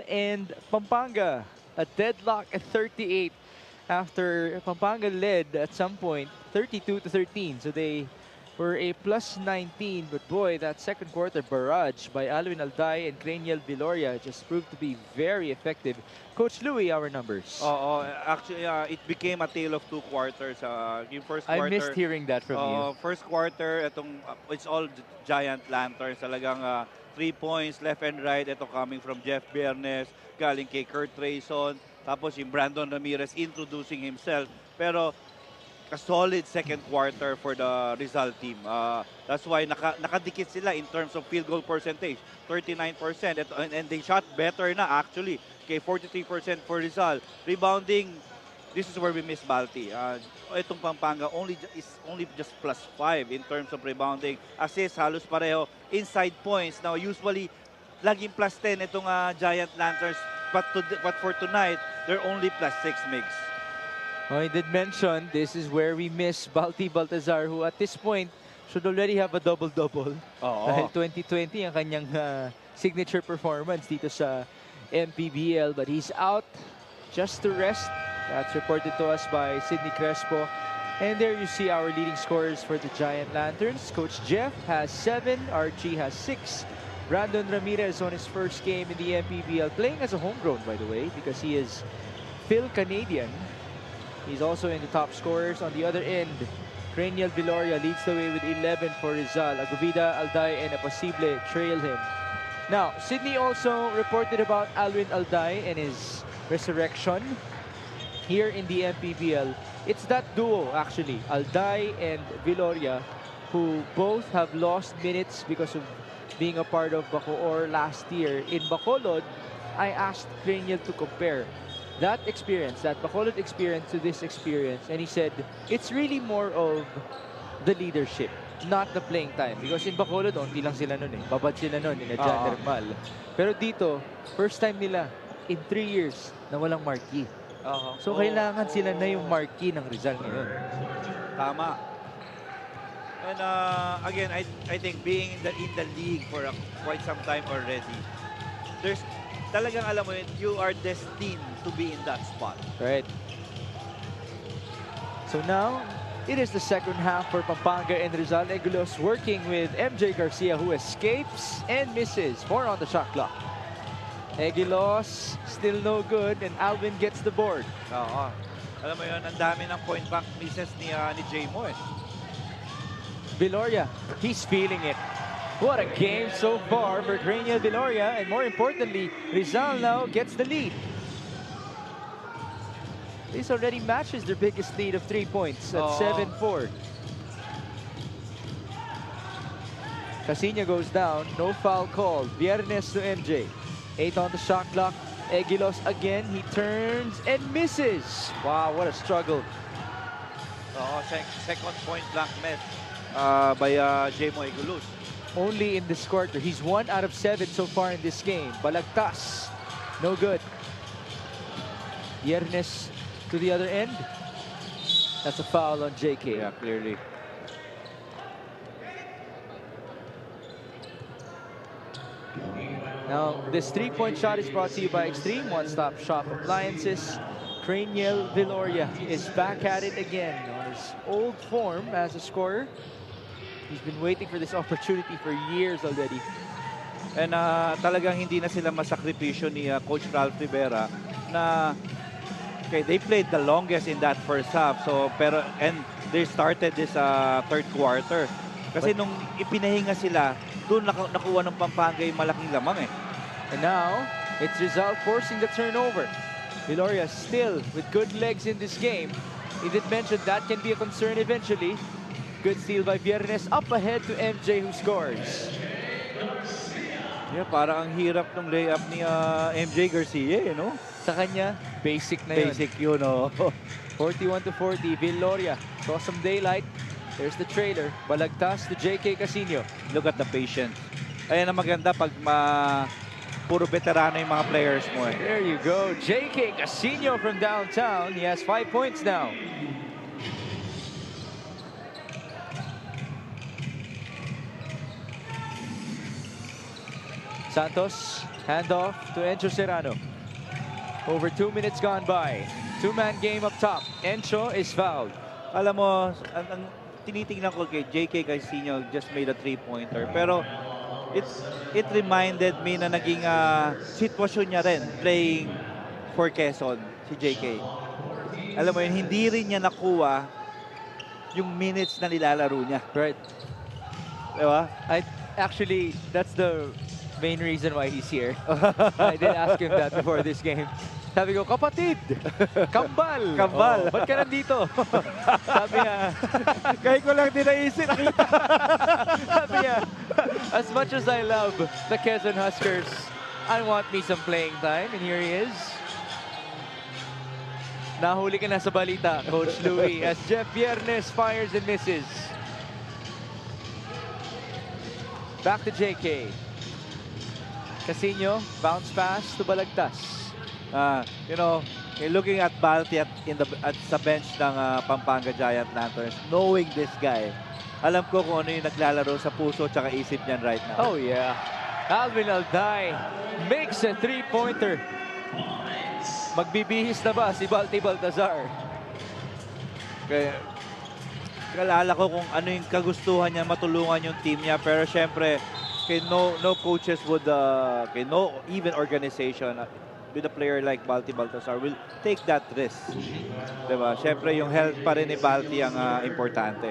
And Pampanga, a deadlock at 38 after Pampanga led at some point 32-13. So they were a plus 19, but boy, that second quarter barrage by Alvin Alday and Craniel Viloria just proved to be very effective. Coach Louie, our numbers. Actually, it became a tale of two quarters. Yung first I quarter, missed hearing that from you. first quarter, it's all giant lanterns. Talagang 3 points left and right. Ito coming from Jeff Bernes, galing kay Kurt Trayson. Tapos yung Brandon Ramirez introducing himself. Pero a solid second quarter for the Rizal team. That's why nakadikit sila in terms of field goal percentage. 39%. And they shot better na actually. Okay, 43% for Rizal. Rebounding, this is where we miss Balti. Itong Pampanga is only just +5 in terms of rebounding. Assists, halos pareho. Inside points. Now, usually, laging +10 itong Giant Lanterns. But for tonight, they're only +6, Migs. Oh, I did mention this is where we miss Balti Baltazar, who at this point should already have a double-double. Dahil 2020 ang kanyang signature performance dito sa Mpbl, but he's out just to rest. That's reported to us by Sidney Crespo. And there you see our leading scorers for the Giant Lanterns. Coach Jeff has 7, Archie has 6. Brandon Ramirez on his first game in the Mpbl, playing as a homegrown, by the way, because he is Phil Canadian. He's also in the top scorers. On the other end, Craniel Viloria leads the way with 11 for Rizal. Aguvida, Alday, and Aposible trail him. Now, Sydney also reported about Alvin Alday and his resurrection here in the Mpbl. It's that duo, actually, Alday and Viloria, who both have lost minutes because of being a part of Bacoor last year. In Bacolod, I asked Craniel to compare that experience, that Bacolod experience to this experience, and he said it's really more of the leadership, not the playing time. Because in Bacolod, onti lang sila nun eh. Babad sila nun in a Mal. Pero dito, first time nila in 3 years na walang marquee. So kailangan sila na yung marquee ng Rizal ngayon. Tama. And again, I think being in the league for quite some time already, there's talagang alam mo yun, you are destined to be in that spot. Right. So now, it is the second half for Pampanga and Rizal. Egulos working with MJ Garcia, who escapes and misses. 4 on the shot clock. Egulos still no good, and Alvin gets the board. Alam mo yun, ang dami ng point back misses ni J-Mo eh. Viloria, he's feeling it. What a game so far for Craniel Viloria, and more importantly, Rizal now gets the lead. This already matches their biggest lead of 3 points at 7-4. Casino goes down, no foul called. Viernes to MJ. 8 on the shot clock. Eguilos again, he turns and misses. Wow, what a struggle. Second point blank miss by J-Mo Eguilos. Only in this quarter. He's 1 out of 7 so far in this game. Balagtas, no good. Viernes to the other end. That's a foul on JK. Yeah, clearly. Now, this 3-point shot is brought to you by Extreme One-Stop Shop Appliances. Craniel Viloria is back at it again on his old form as a scorer. He's been waiting for this opportunity for years already. And talagang hindi na sila masakripisyo ni Coach Ralph Rivera na they played the longest in that first half. And they started this third quarter. Kasi nung ipinahinga sila, doon nakuha ng Pampanga yung malaking lamang eh. And now, it's Rizal forcing the turnover. Viloria still with good legs in this game. He did mention that can be a concern eventually. Good steal by Viernes, up ahead to MJ who scores. Yeah, parang ang hirap ng layup ni MJ Garcia, you know? Sa kanya, basic na yun. Basic yun, 41-40, Viloria saw some daylight. There's the trailer. Balagtas to JK Casino. Look at the patience. Ayan ang maganda pag puro veterano yung mga players mo eh. There you go. JK Casino from downtown. He has 5 points now. Santos, handoff to Encho Serrano. Over 2 minutes gone by. Two-man game up top. Encho is fouled. Alam mo, ang tinitingnan ko kay JK Casino just made a three-pointer. Pero it reminded me na naging sitwasyon niya rin playing for Quezon, si JK. Alam mo yun, hindi rin niya nakuha yung minutes na nilalaro niya. Right. Diba? Actually, that's the main reason why he's here. I did ask him that before this game. Sabi ko, kapatid, kambal. Kambal. Oh, ba't ka nandito? Sabi niya, Kaya ko lang din naisip. sabi niya, as much as I love the Quezon Huskers, I want me some playing time. And here he is. Nahuli ka na sa balita, Coach Louie, as Jeff Viernes fires and misses. Back to JK. Casino, bounce pass to Balagtas. You know, looking at Balti at sa bench ng Pampanga Giant Lanterns, knowing this guy, alam ko kung ano yung naglalaro sa puso at isip niyan right now. Oh yeah. Alvin Alday makes a three-pointer. Magbibihis na ba si Balti Baltazar? Kaya, kalala ko kung ano yung kagustuhan niya, matulungan yung team niya. Pero syempre, no coaches would, no even organization with a player like Balti Baltazar will take that risk. Diba? Syempre, yung health pa rin ni Balti ang importante.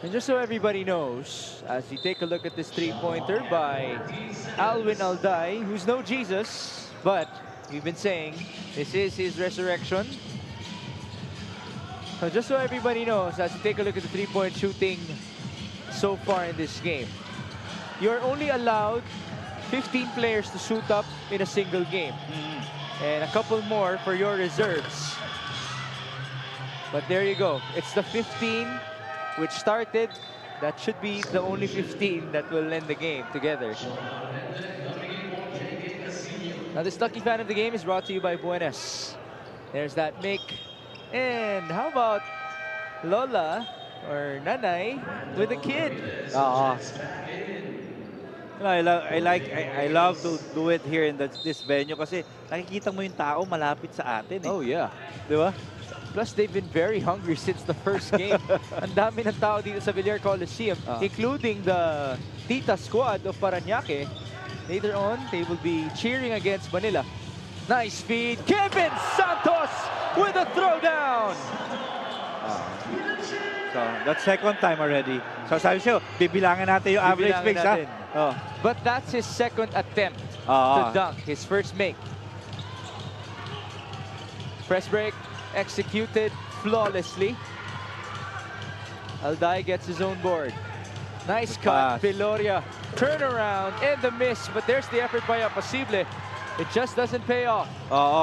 And just so everybody knows, as you take a look at this three-pointer by Alvin Alday, who's no Jesus, but we've been saying this is his resurrection. So just so everybody knows, as you take a look at the three-point shooting so far in this game, you're only allowed 15 players to suit up in a single game. And a couple more for your reserves. But there you go. It's the 15 which started. That should be the only 15 that will end the game together. Now this lucky fan of the game is brought to you by Buenas. There's that make. And how about Lola or Nanay with a kid? I love to do it here in this venue kasi nakikita mo yung tao malapit sa atin. Oh yeah. Di ba? Plus, they've been very hungry since the first game. Ang dami ng tao dito sa Villar Coliseum, including the Tita squad of Parañaque. Later on, they will be cheering against Manila. Nice speed. Kevin Santos with a throwdown. So, that's second time already. So, sabi siya, bibilangan natin yung average picks, ha? But that's his second attempt to dunk, his first make. Press break executed flawlessly. Alday gets his own board. Nice cut, Viloria. Turnaround and the miss, but there's the effort by Aposible. It just doesn't pay off.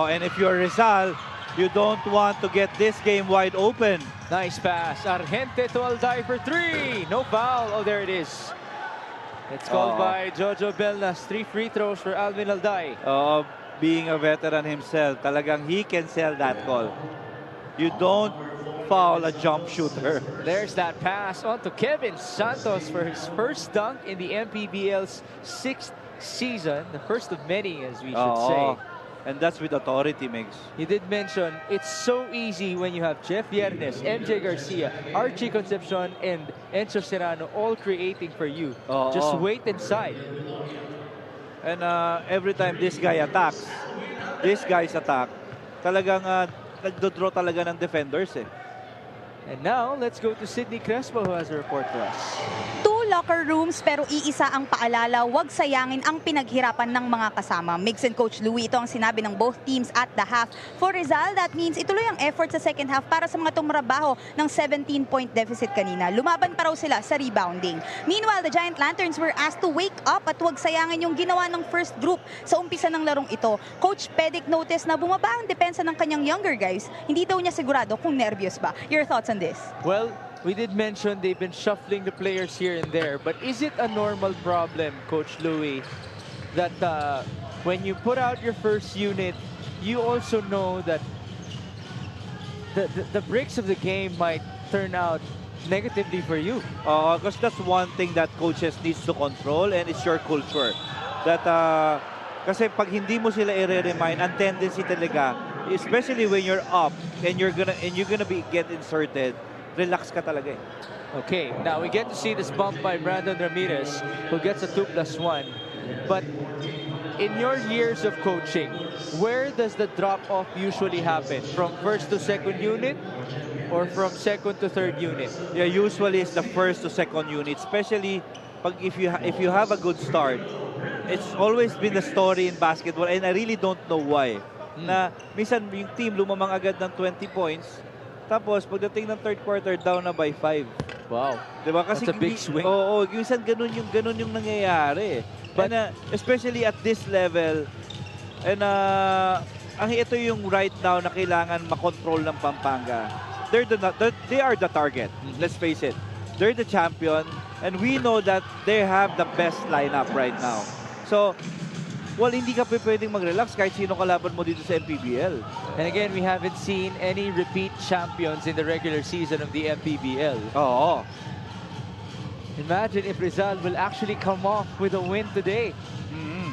And if you're Rizal, you don't want to get this game wide open. Nice pass. Argente to Alday for three. No foul. Oh, there it is. It's called by Jojo Belnas. 3 free throws for Alvin Alday. Being a veteran himself, talagang he can sell that call. You don't foul a jump shooter. There's that pass on to Kevin Santos for his first dunk in the Mpbl's 6th season. The first of many, as we should say. And that's with authority, Migs. You did mention it's so easy when you have Jeff Viernes, MJ Garcia, Archie Concepcion, and Enzo Serrano all creating for you. Just wait inside. And every time this guy attacks, this guy's attack, talagang nagdodraw talaga ng defenders eh. And now, let's go to Sydney Crespo who has a report for us. 2 locker rooms pero iisa ang paalala, huwag sayangin ang pinaghirapan ng mga kasama. Migs and Coach Louie, ito ang sinabi ng both teams at the half. For Rizal, that means ituloy ang effort sa second half para sa mga tumrabaho ng 17-point deficit kanina. Lumaban pa raw sila sa rebounding. Meanwhile, the Giant Lanterns were asked to wake up at huwag sayangin yung ginawa ng first group sa umpisa ng larong ito. Coach Pedic noticed na bumaba ang depensa ng kanyang younger guys. Hindi daw niya sigurado kung nervyos ba. Your thoughts on this? Well, we did mention they've been shuffling the players here and there, but is it a normal problem, Coach Louie, that when you put out your first unit, you also know that the bricks of the game might turn out negatively for you. Because that's one thing that coaches needs to control, and it's your culture. That kasi pag hindi mo sila i-remind, ang tendency talaga, especially when you're up and you're gonna be get inserted, relax ka talaga eh. Okay, now we get to see this bump by Brandon Ramirez, who gets a 2+1. But in your years of coaching, where does the drop-off usually happen? From first to second unit or from second to third unit? Yeah, usually it's the first to second unit, especially if you have a good start. It's always been the story in basketball, and I really don't know why. Na minsan yung team lumamang agad ng 20 points, tapos pagdating ng third quarter, down na by 5. Wow. Diba? Kasi that's a big swing. Oo, minsan ganun yung nangyayari. But especially at this level, and ito yung right now na kailangan makontrol ng Pampanga. They are the target. Let's face it. They're the champion, and we know that they have the best lineup right now. So, hindi ka pwedeng mag-relax kahit sino kalaban mo dito sa Mpbl. And again, we haven't seen any repeat champions in the regular season of the Mpbl. Oo. Imagine if Rizal will actually come off with a win today.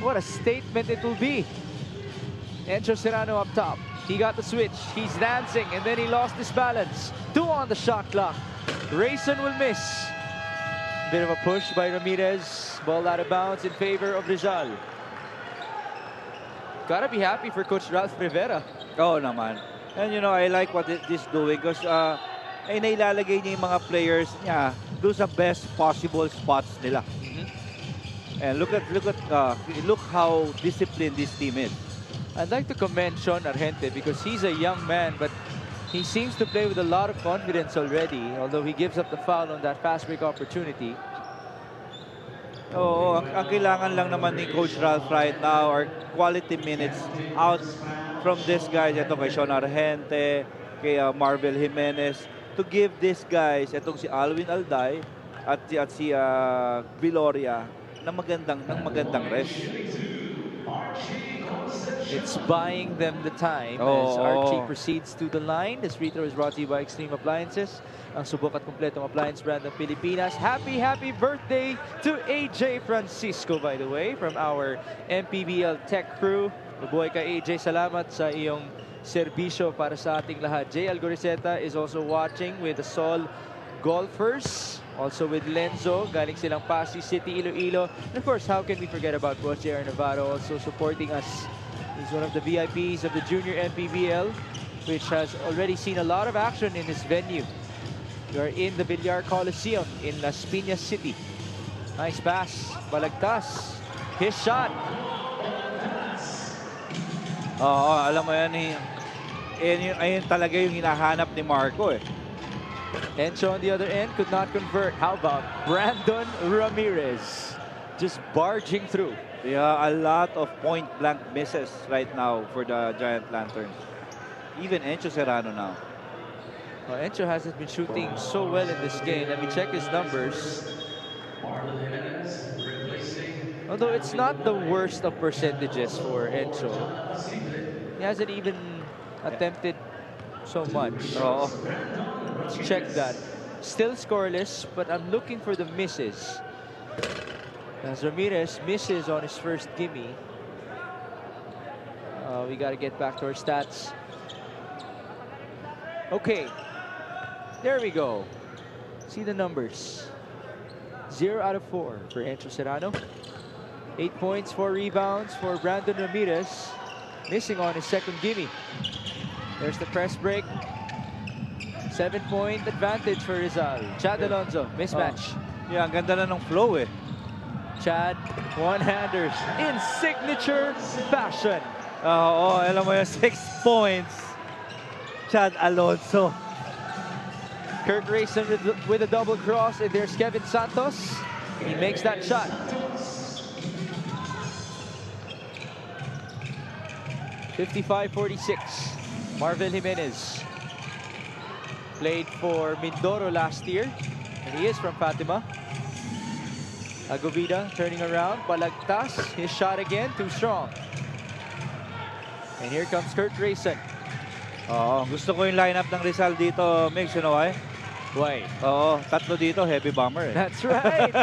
What a statement it will be. Encho Serrano up top. He got the switch. He's dancing, and then he lost his balance. 2 on the shot clock. Rayson will miss. Bit of a push by Ramirez. Ball out of bounds in favor of Rizal. Gotta be happy for Coach Ralph Rivera. Oo naman. And I like what this doing because nailalagay niya yung mga players niya do sa best possible spots nila. And look how disciplined this team is. I'd like to commend Sean Argente because he's a young man, but he seems to play with a lot of confidence already, although he gives up the foul on that fast break opportunity. Oo, ang kailangan lang naman ni Coach Ralph right now are quality minutes out from this guys. Ito kay Sean Argente, kay Marvel Jimenez, to give these guys, itong si Alwin Alday at si Viloria, ng magandang rest. It's buying them the time as Archie proceeds to the line. This free throw is brought to you by Extreme Appliances. Ang subok at kompletong appliance brand ng Pilipinas. Happy birthday to AJ Francisco, by the way, from our Mpbl Tech crew. Mabuhay ka, AJ. Salamat sa iyong serbisyo para sa ating lahat. Jay Algoriseta is also watching with the Sol Golfers. Also with Lenzo, galing silang Pasig City, Iloilo. And of course, how can we forget about Coach J.R. Navarro also supporting us. He's one of the VIPs of the Junior Mpbl, which has already seen a lot of action in this venue. We are in the Villar Coliseum in Las Piñas City. Nice pass, balagtas. His shot. Alam mo yan, ayun talaga yung hinahanap ni Marco eh. Encho on the other end could not convert. How about Brandon Ramirez just barging through? Yeah, a lot of point-blank misses right now for the Giant Lanterns. Even Encho Serrano now. Well, Encho hasn't been shooting so well in this game. Let me check his numbers. Although it's not the worst of percentages for Encho. He hasn't even attempted so much. Let's check that. Still scoreless, but I'm looking for the misses. As Ramirez misses on his first gimme. We got to get back to our stats. Okay. There we go. See the numbers. 0 out of 4 for Encho Serrano. 8 points, 4 rebounds for Brandon Ramirez. Missing on his second gimme. There's the press break. 7-point advantage for Rizal. Chad Alonzo, mismatch. Yeah, ang ganda na ng flow eh. Chad, one-handers in signature fashion. Alam mo yung 6 points. Chad Alonzo. Kurt Rayson with a double cross, and there's Kevin Santos. He makes that shot. (55-46). Marvel Jimenez played for Mindoro last year, and he is from Fatima. Agovida turning around, balagtas, his shot again, too strong. And here comes Kurt Rayson. Gusto ko yung lineup ng Rizal dito, Mix, you know why? Why? Oo, tatlo dito, heavy bomber eh. That's right.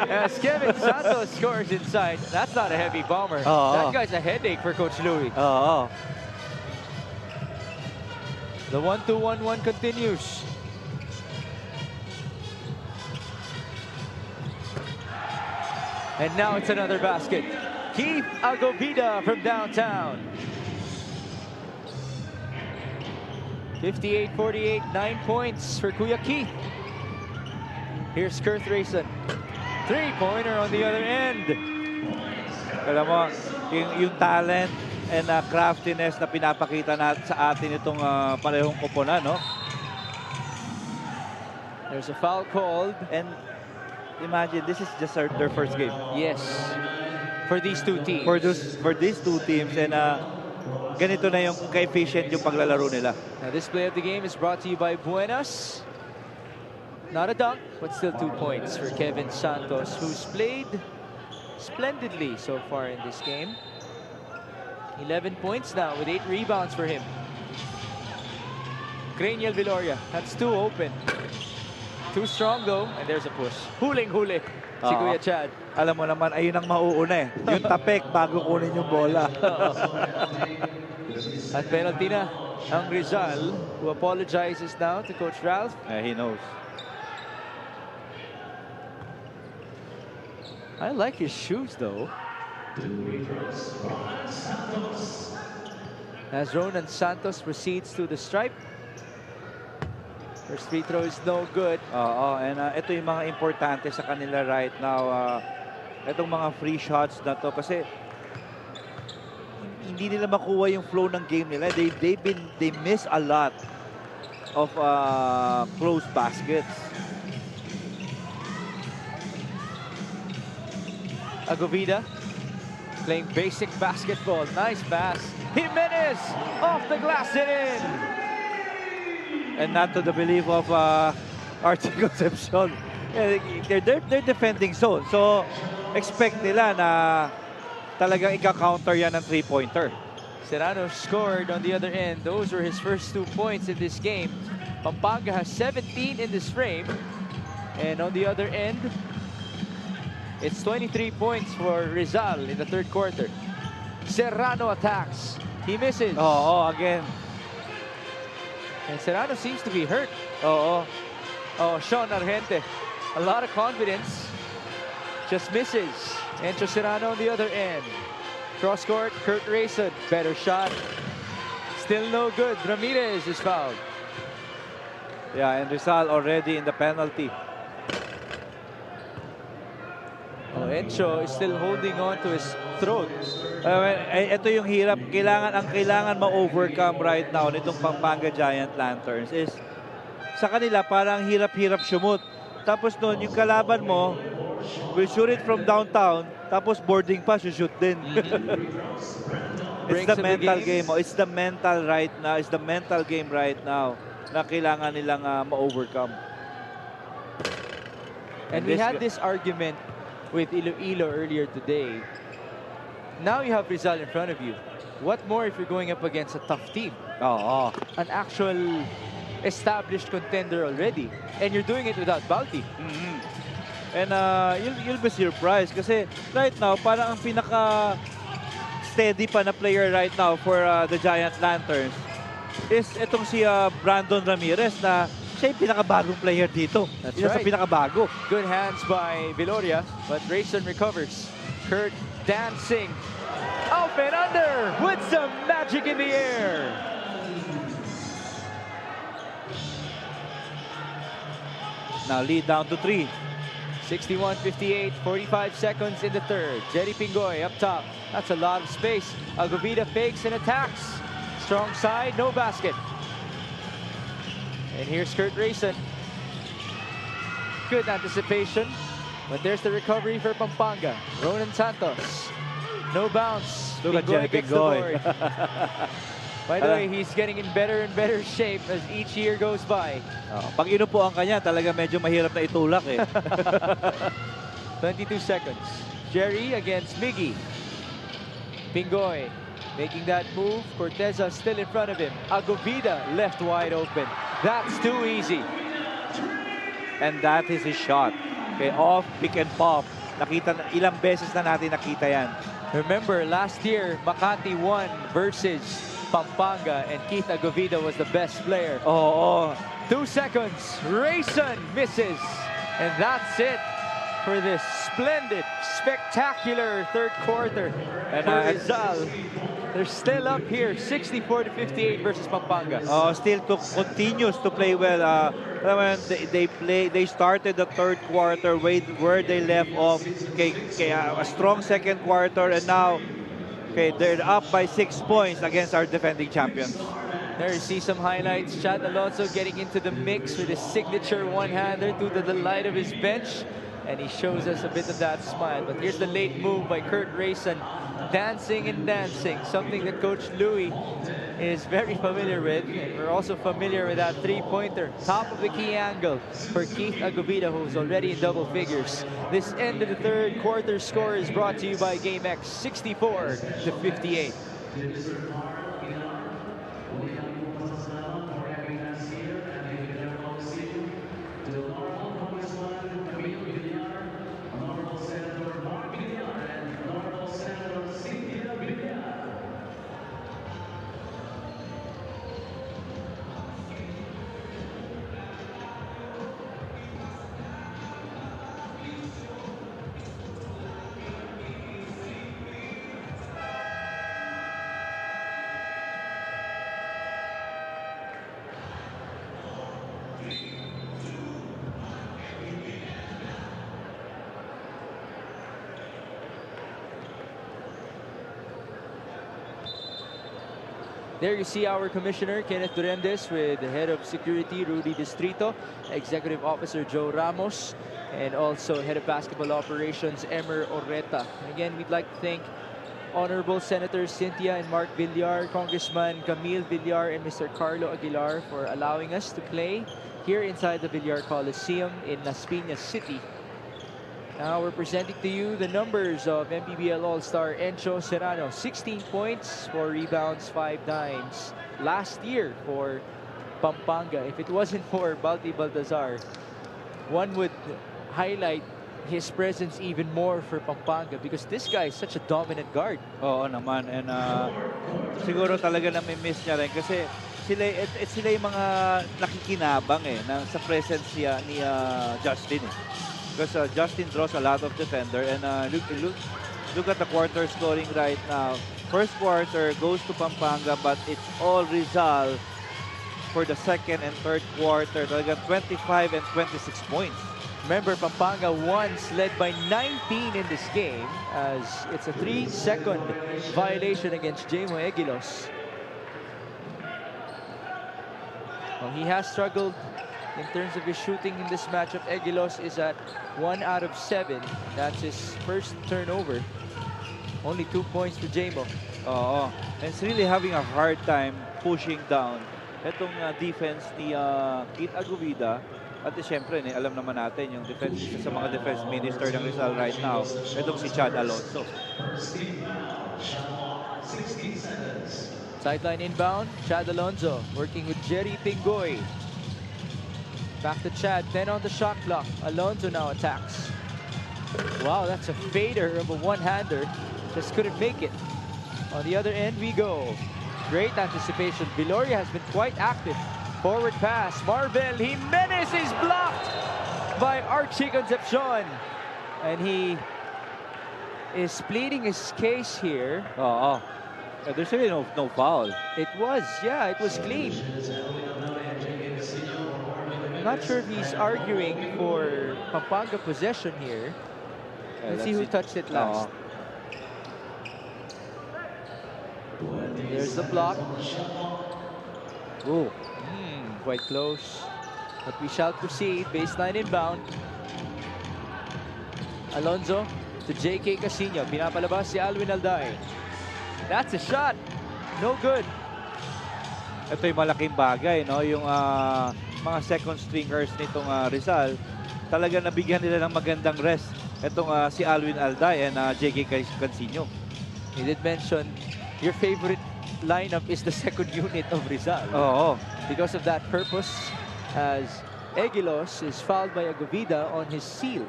As Kevin Santos scores inside, that's not a heavy bomber. That guy's a headache for Coach Louie. Oo. The 1-2-1-1 continues. And now it's another basket. Keith Agovida from downtown. 58-48, 9 points for Kuya Keith. Here's Kurt Rayson. Three-pointer on the other end. Alam mo, yung talent and craftiness na pinapakita sa atin itong parehong koponan, no? There's a foul called. And imagine, this is just their first game. Yes. For these two teams. For these two teams. And ganito na yung ka-efficient yung paglalaro nila. Now this play of the game is brought to you by Buenas. Not a dunk, but still 2 points for Kevin Santos, who's played splendidly so far in this game. 11 points now with 8 rebounds for him. Craniel Viloria, that's too open. Too strong though, and there's a push. Huling-huli si Kuya Chad. Alam mo naman, ayun ang mauuna eh. Yung tapek bago kunin yung bola. At penalty na ang Rizal, who apologizes now to Coach Ralph. Yeah, he knows. I like his shoes though. As Ronan Santos proceeds to the stripe. First free throw is no good. And ito yung mga importante sa kanila right now. Itong mga free shots na to kasi hindi nila makuha yung flow ng game nila. They miss a lot of close baskets. Agovida playing basic basketball. Nice pass. Jimenez off the glass and in. And not to the belief of Archie Concepcion. They're defending zone. So expect nila na talagang ika-counter yan ng three-pointer. Serrano scored on the other end. Those were his first 2 points in this game. Pampanga has 17 in this frame. And on the other end, it's 23 points for Rizal in the third quarter. Serrano attacks. He misses. Again. And Serrano seems to be hurt. Oh, Sean Argente. A lot of confidence. Just misses. Enter Serrano on the other end. Cross court, Kurt Rayson. Better shot. Still no good. Ramirez is fouled. Yeah, and Rizal already in the penalty. Encho is still holding on to his throat. Ito yung hirap. Kailangan ma-overcome right now nitong Pampanga Giant Lanterns is sa kanila parang hirap-hirap shumot. Tapos noon, yung kalaban mo will shoot it from downtown, tapos boarding pa, shoot din. It's the mental game. It's the mental right now. It's the mental game right now na kailangan nilang ma-overcome. And we had this argument with Iloilo earlier today. Now you have Rizal in front of you. What more if you're going up against a tough team? An actual established contender already. And you're doing it without Balti. And you'll be surprised kasi right now, parang ang pinaka-steady pa na player right now for the Giant Lanterns is itong si Brandon Ramirez na siya yung pinakabagong player dito. That's right. Sa pinakabago. Good hands by Viloria, but Rayson recovers. Kurt dancing. Up and under with some magic in the air. Now lead down to 3. 61-58, 45 seconds in the third. Jerry Pingoy up top. That's a lot of space. Agovida fakes and attacks. Strong side, no basket. And here's Kurt Rayson. Good anticipation. But there's the recovery for Pampanga. Ronan Santos. No bounce. Look at Jerry gets the Pingoy. board. By the way, he's getting in better and better shape as each year goes by. Pag inupuan ka niya, talaga medyo mahirap na itulak eh. 22 seconds. Jerry against Miggy. Pingoy. Making that move, Corteza still in front of him. Agovida left wide open. That's too easy. And that is his shot. Okay, off, pick and pop. Ilang beses na natin nakita yan. Remember, last year, Makati won versus Pampanga, and Keith Agovida was the best player. Oo. 2 seconds, Rayson misses. And that's it for this splendid, spectacular third quarter. And Rizal, they're still up here, 64-58 versus Pampanga. Still continues to play well. They started the third quarter where they left off. A strong second quarter, and now they're up by 6 points against our defending champions. There you see some highlights. Chad Alonso getting into the mix with his signature one-hander to the delight of his bench. And he shows us a bit of that smile. But here's the late move by Kurt Rayson. Dancing and dancing. Something that Coach Louis is very familiar with. And we're also familiar with that three-pointer. Top of the key angle for Keith Agovida, who's already in double figures. This end of the third quarter score is brought to you by GameX, 64-58. There you see our commissioner, Kenneth Durendes, with the head of security, Rudy Distrito, executive officer, Joe Ramos, and also head of basketball operations, Emer Orreta. Again, we'd like to thank Honorable Senators Cynthia and Mark Villar, Congressman Camille Villar, and Mr. Carlo Aguilar for allowing us to play here inside the Villar Coliseum in Las Piñas City. Now we're presenting to you the numbers of Mpbl All-Star Encho Serrano. 16 points, 4 rebounds, 5 dimes. Last year for Pampanga, if it wasn't for Balti Baltazar, one would highlight his presence even more for Pampanga because this guy is such a dominant guard. Oo naman. And siguro talaga nami-miss niya rin kasi sila yung mga nakikinabang sa presence ni Justin. Because Justin draws a lot of defender, and look at the quarter scoring right now. First quarter goes to Pampanga, but it's all Rizal for the second and third quarter. Talaga 25 and 26 points. Remember, Pampanga once led by 19 in this game, as it's a 3-second violation against Jamo Egilos. Well, he has struggled in terms of his shooting in this matchup. Egilos is at 1 out of 7. That's his first turnover. Only 2 points to Jamo. And it's really having a hard time pushing down itong defense ni Keith Agovida. At siyempre, alam naman natin yung defense, isa sa mga defense minister ng Rizal right now, itong si Chad Alonso. Sideline inbound, Chad Alonso working with Jerry Pingoy. Back to Chad, 10 on the shot clock. Alonso now attacks. Wow, that's a fader of a one-hander. Just couldn't make it. On the other end we go. Great anticipation. Viloria has been quite active. Forward pass. Marvel Jimenez is blocked by Archie Concepcion. And he is pleading his case here. There's really no foul. It was clean. I'm not sure if he's arguing for Pampanga possession here. Let's see who touched it last. There's the block. Ooh. Quite close. But we shall proceed. Baseline inbound. Alonso to J.K. Casino. Pinapalabas si Alwin Alday. That's a shot. No good. Ito yung malaking bagay, no? Yung mga second stringers nitong Rizal, talaga nabigyan nila ng magandang rest. Itong si Alwin Alday and J.K. Casino. He did mention your favorite lineup is the second unit of Rizal. Oo. Because of that purpose, as Egilos is fouled by Agovida on his seal.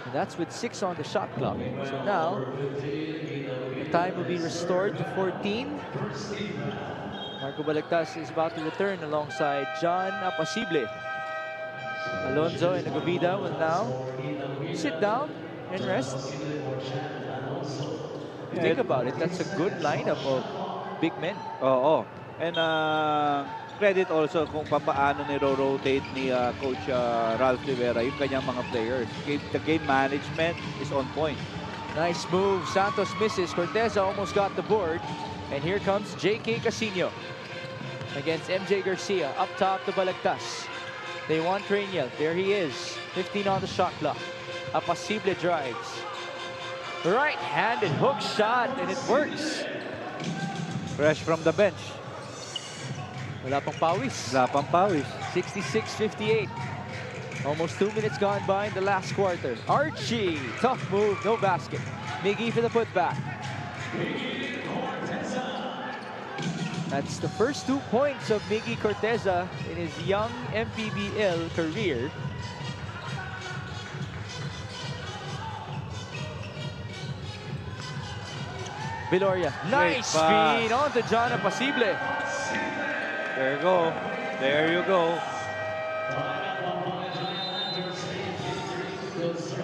And that's with 6 on the shot clock. So now, the time will be restored to 14. Marco Balagtas is about to return alongside John Apacible. Alonzo and Agovida will now sit down and rest. Think about it, that's a good lineup of big men. Oo. And credit also kung paano niro-rotate ni Coach Ralph Rivera yung kanyang mga players. The game management is on point. Nice move. Santos misses. Corteza almost got the board. And here comes J.K. Casino against MJ Garcia. Up top to Balagtas. They want Craniel. There he is. 15 on the shot clock. Apacible drives. Right-handed hook shot, and it works. Fresh from the bench. Wala pang pawis. Wala pang pawis. 66-58. Almost 2 minutes gone by in the last quarter. Archie, tough move, no basket. Miggy for the putback. That's the first 2 points of Miggy Corteza in his young Mpbl career. Viloria, nice feed onto John Apacible. There you go. There you go.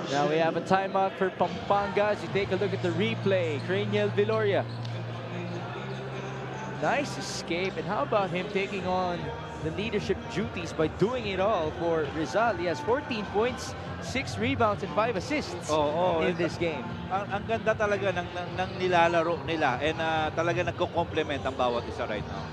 Now we have a timeout for Pampanga as you take a look at the replay. Craniel Viloria. Nice escape. And how about him taking on the leadership duties by doing it all for Rizal? He has 14 points, 6 rebounds, and 5 assists in this game. Ang ganda talaga ng nilalaro nila. And talaga nagko-complement ang bawat isa right now.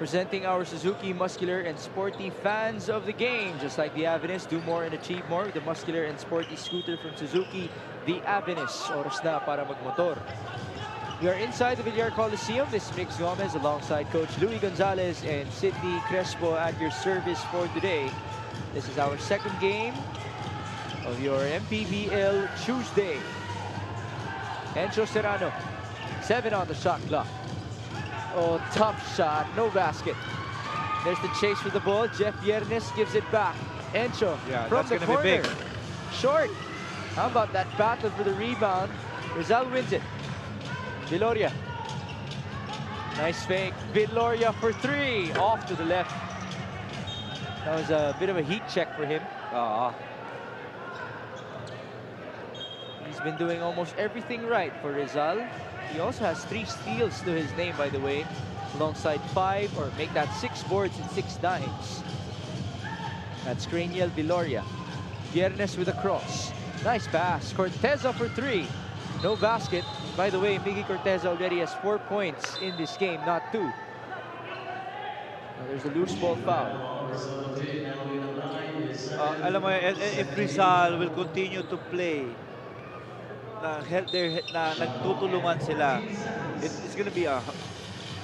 Presenting our Suzuki muscular and sporty fans of the game. Just like the Avenus, do more and achieve more with the muscular and sporty scooter from Suzuki, the Avenus. Oras na para magmotor. We are inside the Villar Coliseum. This is Mix Gomez alongside Coach Louis Gonzalez and Sidney Crespo at your service for today. This is our second game of your Mpbl Tuesday. Encho Serrano, 7 on the shot clock. Oh, tough shot, no basket. There's the chase for the ball. Jeff Viernes gives it back. Encho from the corner. Short. How about that battle for the rebound? Rizal wins it. Viloria. Nice fake. Viloria for 3. Off to the left. That was a bit of a heat check for him. He's been doing almost everything right for Rizal. He also has 3 steals to his name, by the way, alongside 5, or make that 6 boards and 6 dimes. That's Craniel Viloria. Viernes with a cross. Nice pass. Corteza for 3. No basket. By the way, Miggy Corteza already has 4 points in this game, not 2. Now there's a loose ball foul. Alam mo, if Rizal will continue to play, na nagtutulungan sila, it's gonna be a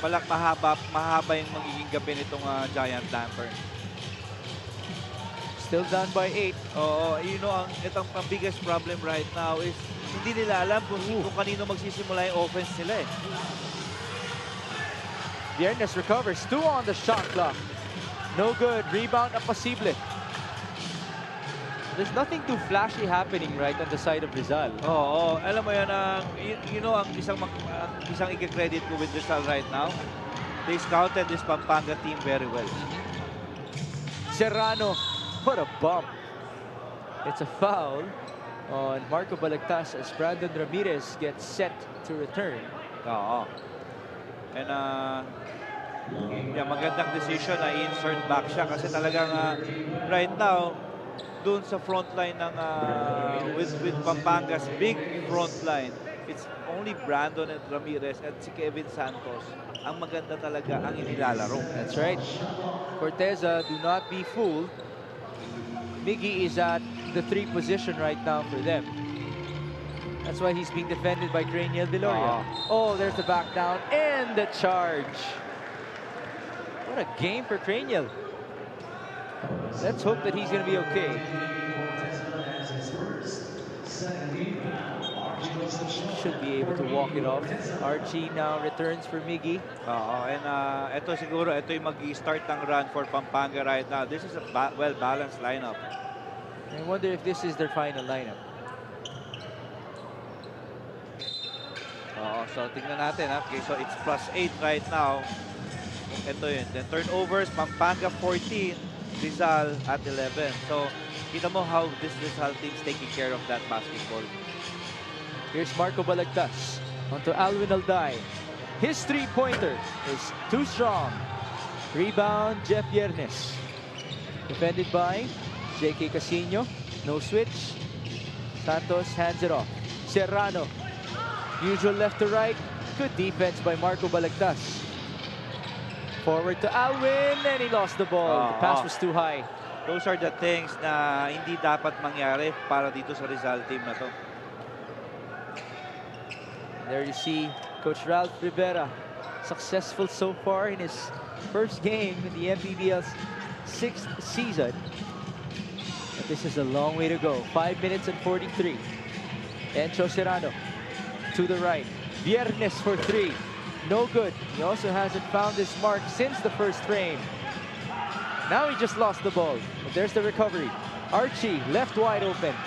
mahaba yung magiging gabi nitong Giant Lantern. Still down by 8. You know, ang biggest problem right now is hindi nila alam kung kanino magsisimula yung offense nila eh. Viernes recovers. 2 on the shot clock. No good. Rebound Apacible. There's nothing too flashy happening right on the side of Rizal. Alam mo yan, you know, ang isang i-credit ko with Rizal right now, they scouted this Pampanga team very well. Serrano, what a bump. It's a foul on Marco Balagtas as Brandon Ramirez gets set to return. And magandang decision na i-insert back siya kasi talagang right now, dun sa front line ng with Pampanga's big front line. It's only Brandon and Ramirez at si Kevin Santos ang maganda talaga ang inilalaro. That's right. Corteza, do not be fooled. Miggy is at the 3 position right now for them. That's why he's being defended by Craniel Viloria. Oh, there's the back down and the charge. What a game for Craniel. Let's hope that he's going to be okay. Should be able to walk it off. Archie now returns for Miggy. And ito siguro, ito yung mag-start ng run for Pampanga right now. This is a well-balanced lineup. I wonder if this is their final lineup. So tingnan natin. Okay, so it's +8 right now. Ito yun. Then turnovers, Pampanga 14, Rizal at 11. So kita mo how this Rizal team's taking care of that basketball. Here's Marco Balagtas onto Alwin Alday. His 3-pointer is too strong. Rebound, Jeff Yernes. Defended by J.K. Casino. No switch. Santos hands it off. Serrano. Usual left to right. Good defense by Marco Balagtas. Forward to Alwin and he lost the ball. The pass was too high. Those are the things na hindi dapat mangyari para dito sa Rizal team na to. There you see Coach Ralph Rivera, successful so far in his first game in the Mpbl's 6th season. But this is a long way to go. 5 minutes and 43. Encho Serrano to the right. Viernes for 3. No good. He also hasn't found his mark since the first frame. Now he just lost the ball. But there's the recovery. Archie left wide open.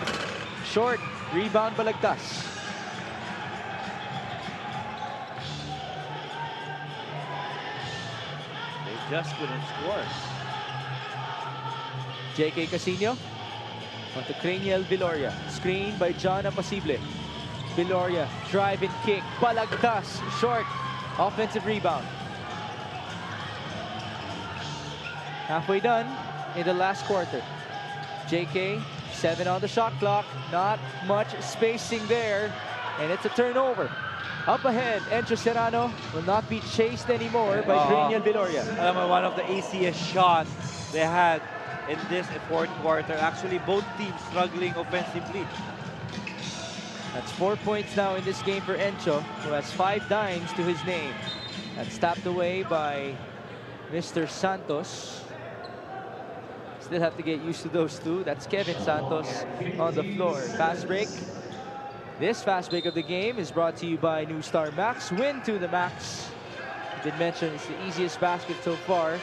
Short. Rebound Balagtas. Just couldn't score. J.K. Casino onto Craniel Viloria. Screen by John Apasible. Viloria, drive and kick. Balagtas, short. Offensive rebound. Halfway done in the last quarter. J.K., 7 on the shot clock. Not much spacing there. And it's a turnover. Up ahead, Encho Serrano will not be chased anymore by Craniel Viloria. Alam mo, one of the easiest shots they had in this fourth quarter. Actually, both teams struggling offensively. That's 4 points now in this game for Encho, who has 5 dimes to his name. That's tapped away by Mr. Santos. Still have to get used to those two. That's Kevin Santos on the floor. Fast break. This fast break of the game is brought to you by New Star Max. Win to the max. I did mention it's the easiest basket so far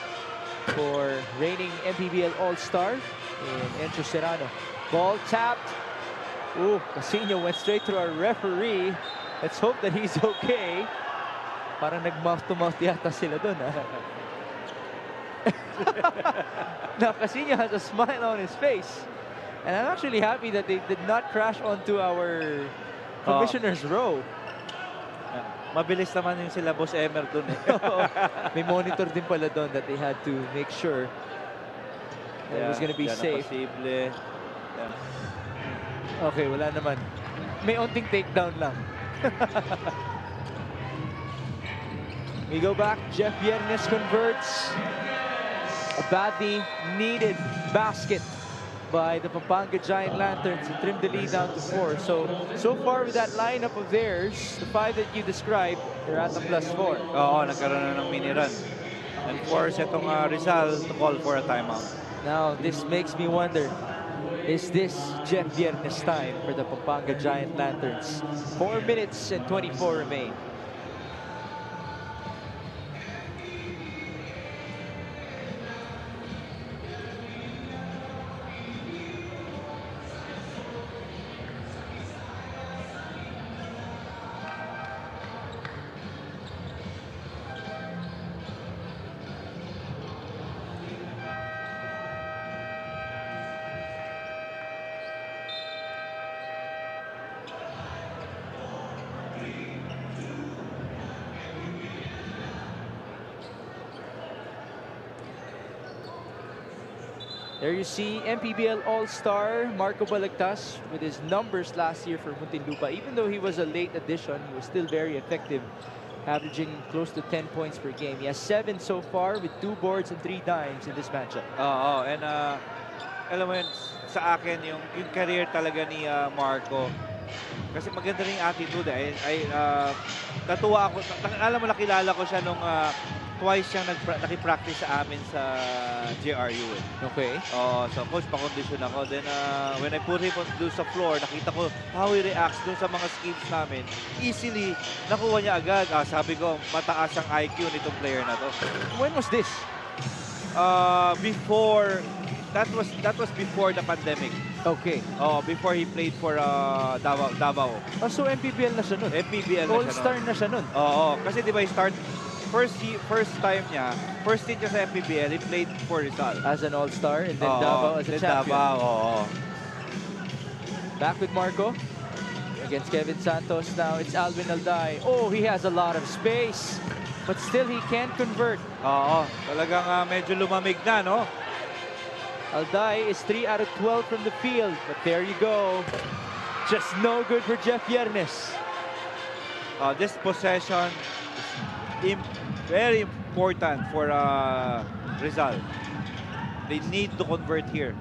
for reigning Mpbl All-Star in Encho Serrano. Ball tapped. Ooh, Casino went straight to our referee. Let's hope that he's okay. Parang nag-mouth-to-mouth yata sila dun, ha? Now, Casino has a smile on his face. And I'm actually happy that they did not crash onto our commissioner's row. Mabilis naman yung sila Boss Emer dun eh. May monitor din pala doon that they had to make sure that it was gonna be safe. Posible. Okay, wala naman. May onting takedown lang. We go back. Jeff Yernes converts. A badly needed basket by the Pampanga Giant Lanterns and trimmed the lead down to 4. So far with that lineup of theirs, the 5 that you described, they're at the +4. Oo, nagkaroon na ng mini run. And force itong Rizal to call for a timeout. Now, this makes me wonder, is this Jeff Viernes time for the Pampanga Giant Lanterns? 4 minutes and 24 remain. There you see MPBL All-Star Marco Balagtas with his numbers last year for Muntinlupa. Even though he was a late addition, he was still very effective, averaging close to 10 points per game. He has 7 so far with 2 boards and 3 dimes in this matchup. Oo, and alam mo yun, sa akin, yung career talaga ni Marco, kasi maganda rin yung attitude. Natuwa ako. Alam mo, nakilala ko siya nung twice siyang nakipractice sa amin sa JRU. Okay. So coach, pa-condition ako. Then when I put him on doon sa floor, nakita ko how he reacts doon sa mga skills namin. Easily, nakuha niya agad. Sabi ko, mataas ang IQ nitong player na to. When was this? That was before the pandemic. Okay. Before he played for Davao. So MPBL na siya nun? MPBL na siya nun. All-Star na siya nun? Oo. Kasi di ba, first time niya, first stint niya sa MPBL, he played for Rizal. As an All-Star and then Davao as a champion. Davao, Back with Marco. Against Kevin Santos. Now it's Alvin Alday. Oh, he has a lot of space. But still, he can't convert. Talagang medyo lumamig na, no? Alday is 3 out of 12 from the field. But there you go. Just no good for Jeff Yernes. This possession is very important for Rizal. They need to convert here.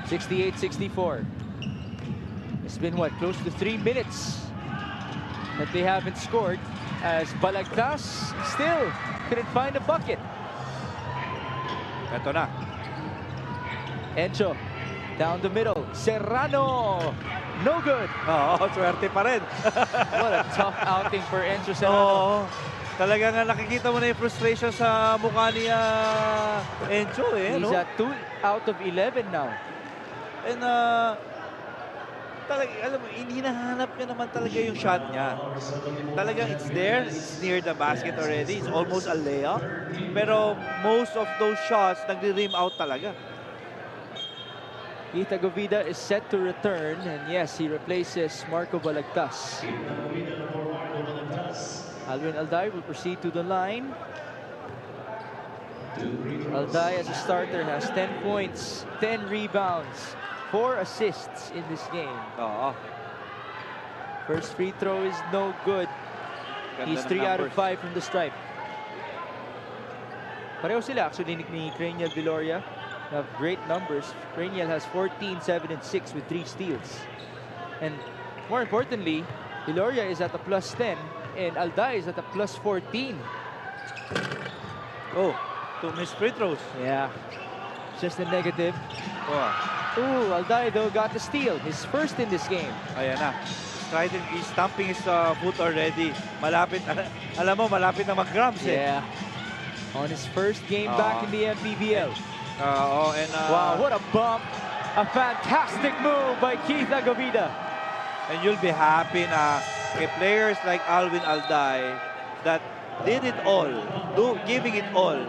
68-64. It's been what, close to 3 minutes that they haven't scored, as Balagtas still couldn't find a bucket. Ito na. Encho down the middle. Serrano, no good. Swerte pa rin. What a tough outing for Encho Serrano. Talagang nakikita mo na yung frustration sa mukha ni Encho, He's at 2 out of 11 now. And talagang, alam mo, hinahanap niya naman talaga yung shot niya. Talagang it's there, it's near the basket already, it's almost a layup. Pero most of those shots, nagre-rim out talaga. Keith Agovida is set to return, and yes, he replaces Marco Balagtas. Alvin Alday will proceed to the line. Alday as a starter has 10 points, 10 rebounds, 4 assists in this game. First free throw is no good. He's 3 out of 5 from the stripe. Pareho sila actually ni Craniel Viloria. Have great numbers. Craniel has 14, 7, and 6 with 3 steals. And more importantly, Viloria is at a plus 10 and Alday is at a plus 14. Oh, 2 missed free throws. Yeah, just a negative. Ooh, Alday though got the steal. His first in this game. Ayan na. He's stamping his foot already. Malapit, alam mo, malapit na mag-grabs Yeah. On his first game back in the MPBL. Wow, what a bump. A fantastic move by Keith Agovida. And you'll be happy na kay players like Alvin Alday that did it all, giving it all.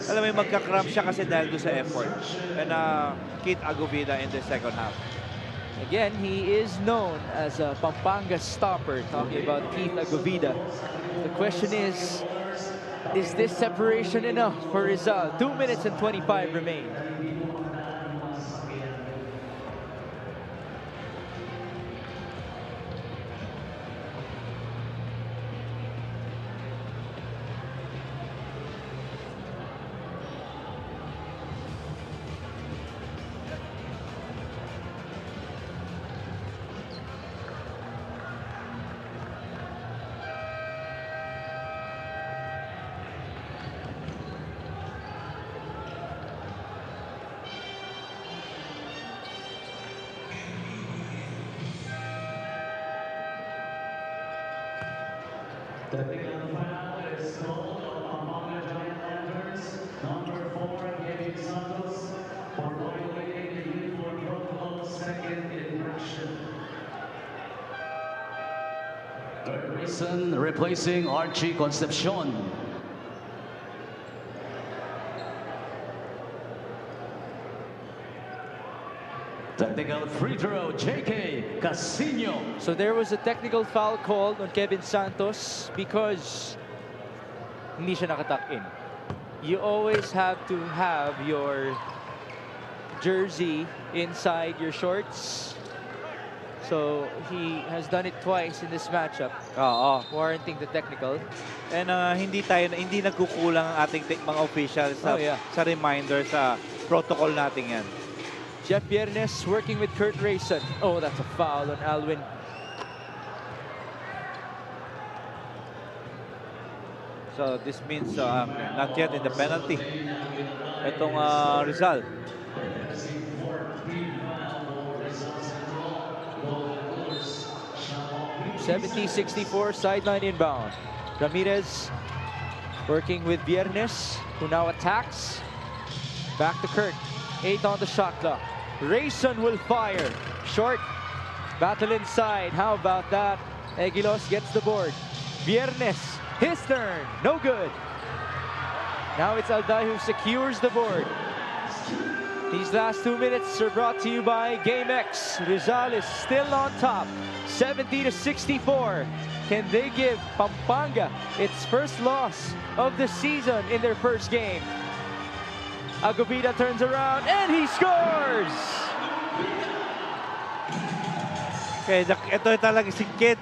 Alam mo, magka-cramp siya kasi dahil doon sa effort. And Keith Agovida in the second half. Again, he is known as a Pampanga stopper, talking about Keith Agovida. The question is this separation enough for Rizal? 2 minutes and 25 remain. Stepping on the foul is called on Pampanga Giant Lanterns, number 4, Kevin Santos, for violating the uniform protocol, second infraction. Third reason, replacing Archie Concepcion. Technical free throw, JK Casino. So there was a technical foul called on Kevin Santos because hindi siya nakatuck in. You always have to have your jersey inside your shorts. So he has done it twice in this matchup, Oo. warranting the technical. And hindi nagkukulang ang ating mga officials sa, Oh, yeah. sa reminder sa protocol natin yan. Jeff Viernes working with Kurt Rayson. Oh, that's a foul on Alwin. So this means not yet in the penalty. Itong Rizal. 70-64, sideline inbound. Ramirez working with Viernes, who now attacks. Back to Kurt. 8 on the shot clock. Rayson will fire. Short. Battle inside. How about that? Egilos gets the board. Viernes, his turn. No good. Now it's Alday who secures the board. These last 2 minutes are brought to you by GameX. Rizal is still on top. 70-64. Can they give Pampanga its first loss of the season in their first game? Agobida turns around and he scores! Okay, ito talaga si Kit.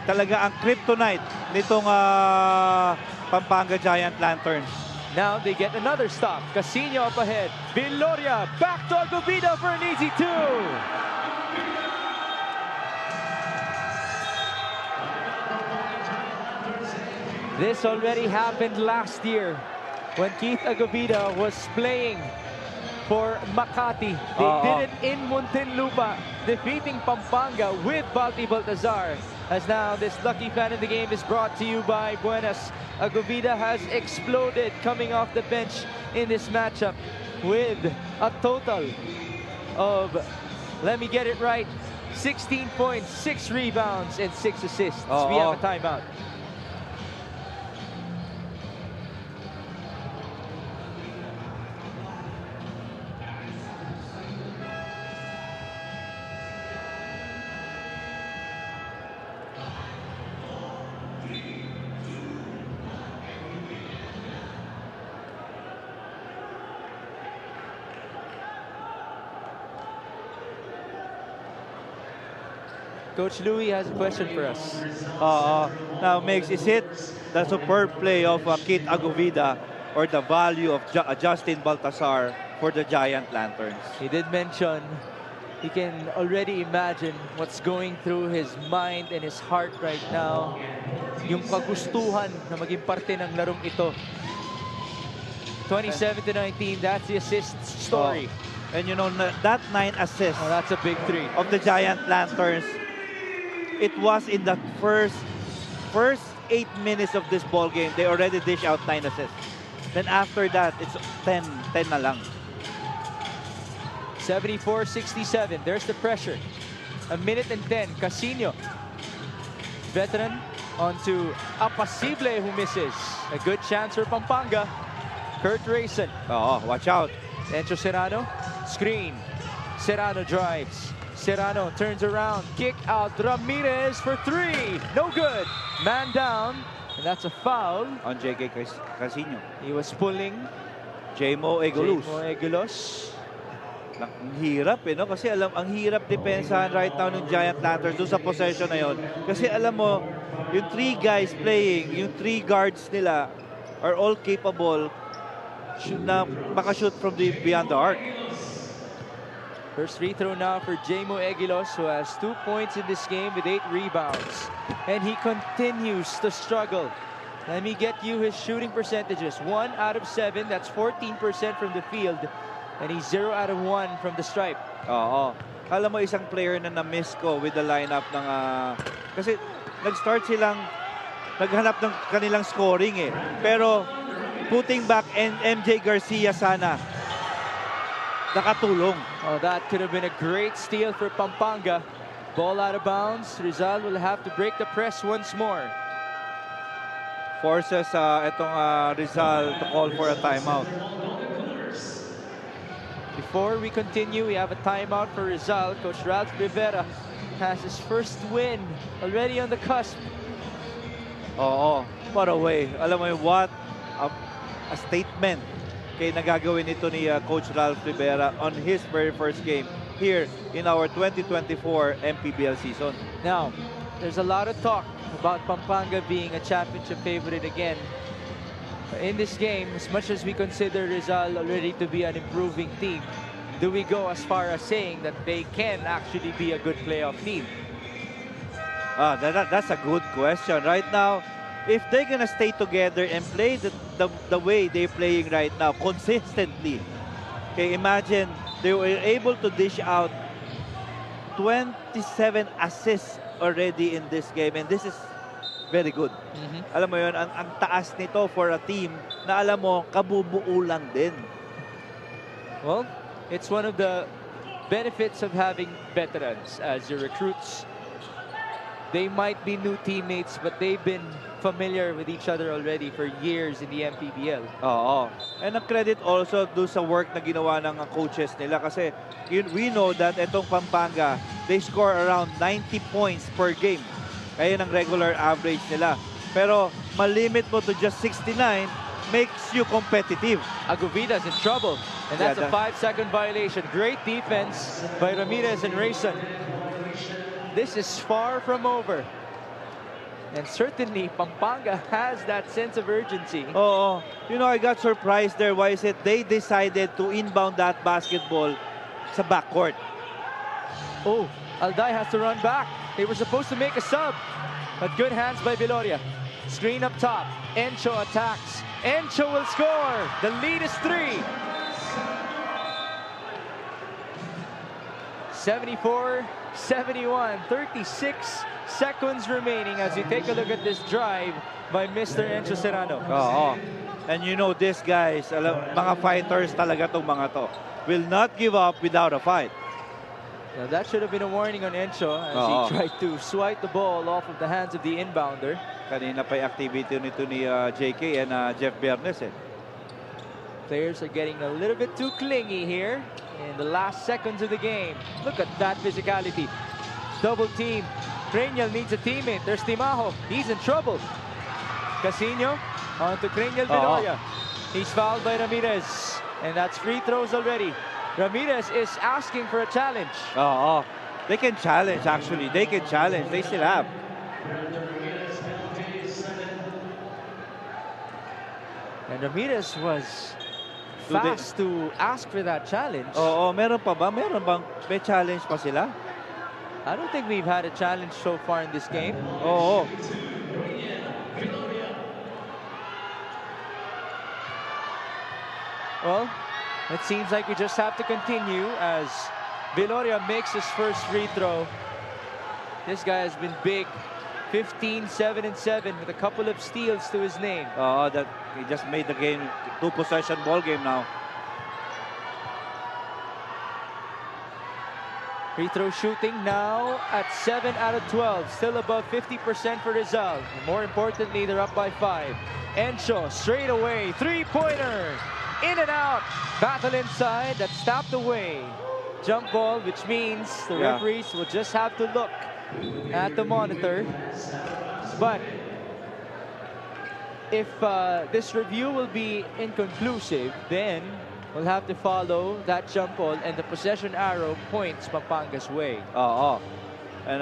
Talaga ang kryptonite nitong Pampanga Giant Lanterns. Now they get another stop. Casino up ahead. Viloria back to Agobida for an easy 2. This already happened last year when Keith Agobida was playing for Makati. They did it in Muntinlupa, defeating Pampanga with Balti Baltazar. As now this lucky fan in the game is brought to you by Buenas. Agobida has exploded coming off the bench in this matchup with a total of, let me get it right, 16 points, 6 rebounds, and 6 assists. We have a timeout. Coach Louie has a question for us. Now, Migs, is it the superb play of Kit Agobida or the value of Justin Baltasar for the Giant Lanterns? He did mention he can already imagine what's going through his mind and his heart right now. Yung kagustuhan na maging parte ng larong ito. 27-19, that's the assist story. And you know, that 9 assists That's a big 3. of the Giant Lanterns, it was in the first 8 minutes of this ball game. They already dish out 9 assists. Then after that, it's 10 na lang. 74-67. There's the pressure. 1 minute and 10. Casino. Veteran onto Apacible who misses. A good chance for Pampanga. Kurt Rayson. Watch out. Encho Serrano. Screen. Serrano drives. Serrano turns around. Kick out. Ramirez for 3. No good. Man down. And that's a foul. On JK Casino. He was pulling. Jmo Eguiluz. Jmo Eguiluz. Ang hirap no? Kasi ang hirap depensahan right now ng Giant Lanterns doon sa possession na yon. Kasi alam mo, yung 3 guys playing, yung 3 guards nila are all capable na makashoot from beyond the arc. First free throw now for Jmo Eguiluz, who has 2 points in this game with 8 rebounds. And he continues to struggle. Let me get you his shooting percentages. 1 out of 7, that's 14% from the field. And he's 0 out of 1 from the stripe. Alam mo, isang player na na-miss ko with the lineup ng... kasi nag-start silang naghanap ng kanilang scoring eh. Pero putting back MJ Garcia sana nakatulong. That could have been a great steal for Pampanga. Ball out of bounds. Rizal will have to break the press once more. Forces itong Rizal to call for a timeout. Before we continue, we have a timeout for Rizal. Coach Ralph Rivera has his first win already on the cusp. What a way. Alam mo what a statement kay nagagawin ito ni Coach Ralph Rivera on his very first game here in our 2024 Mpbl season. Now, there's a lot of talk about Pampanga being a championship favorite again. In this game, as much as we consider Rizal already to be an improving team, do we go as far as saying that they can actually be a good playoff team? That's a good question. Right now, if they're gonna stay together and play the way they're playing right now, consistently, okay, imagine they were able to dish out 27 assists already in this game, and this is very good. Alam mo yun, ang taas nito for a team na alam mo, kabubuo lang din. Well, it's one of the benefits of having veterans as your recruits. They might be new teammates, but they've been familiar with each other already for years in the Mpbl. Oo. And ang credit also do sa work na ginawa ng coaches nila kasi we know that itong Pampanga, they score around 90 points per game. Kaya ng regular average nila. Pero malimit mo to just 69 makes you competitive. Aguvida's in trouble, and that's a 5-second violation. Great defense by Ramirez and Rayson. This is far from over. And certainly, Pampanga has that sense of urgency. Oo. You know, I got surprised there. Why is it they decided to inbound that basketball sa backcourt? Oh, Alday has to run back. They were supposed to make a sub. But good hands by Viloria. Screen up top. Encho attacks. Encho will score. The lead is 3. 74-71. 36 seconds remaining as you take a look at this drive by Mr. Encho Serrano. Oo. And you know, these guys, mga fighters talaga tong mga to. Will not give up without a fight. Now that should have been a warning on Encho as he tried to swipe the ball off of the hands of the inbounder. Kanina pa yung activity nito ni JK and Jeff Bernes. Players are getting a little bit too clingy here in the last seconds of the game. Look at that physicality. Double team. Cranial needs a teammate. There's Timajo. He's in trouble. Casino on to Cranial Viloria. He's fouled by Ramirez. And that's free throws already. Ramirez is asking for a challenge. They can challenge, actually. They can challenge. They still have. And Ramirez was fast to ask for that challenge. Meron pa ba? Meron bang may challenge pa sila? I don't think we've had a challenge so far in this game. Well, it seems like we just have to continue as Viloria makes his first free throw. This guy has been big. 15, 7, and 7 with a couple of steals to his name. That he just made the game 2-possession ball game now. Free throw shooting now at 7 out of 12. Still above 50% for Rizal. More importantly, they're up by 5. Encho straight away. Three-pointer. In and out. Battle inside. That's tapped away. Jump ball, which means the referees will just have to look at the monitor. But if this review will be inconclusive, then we'll have to follow that jump ball, and the possession arrow points Pampanga's way. And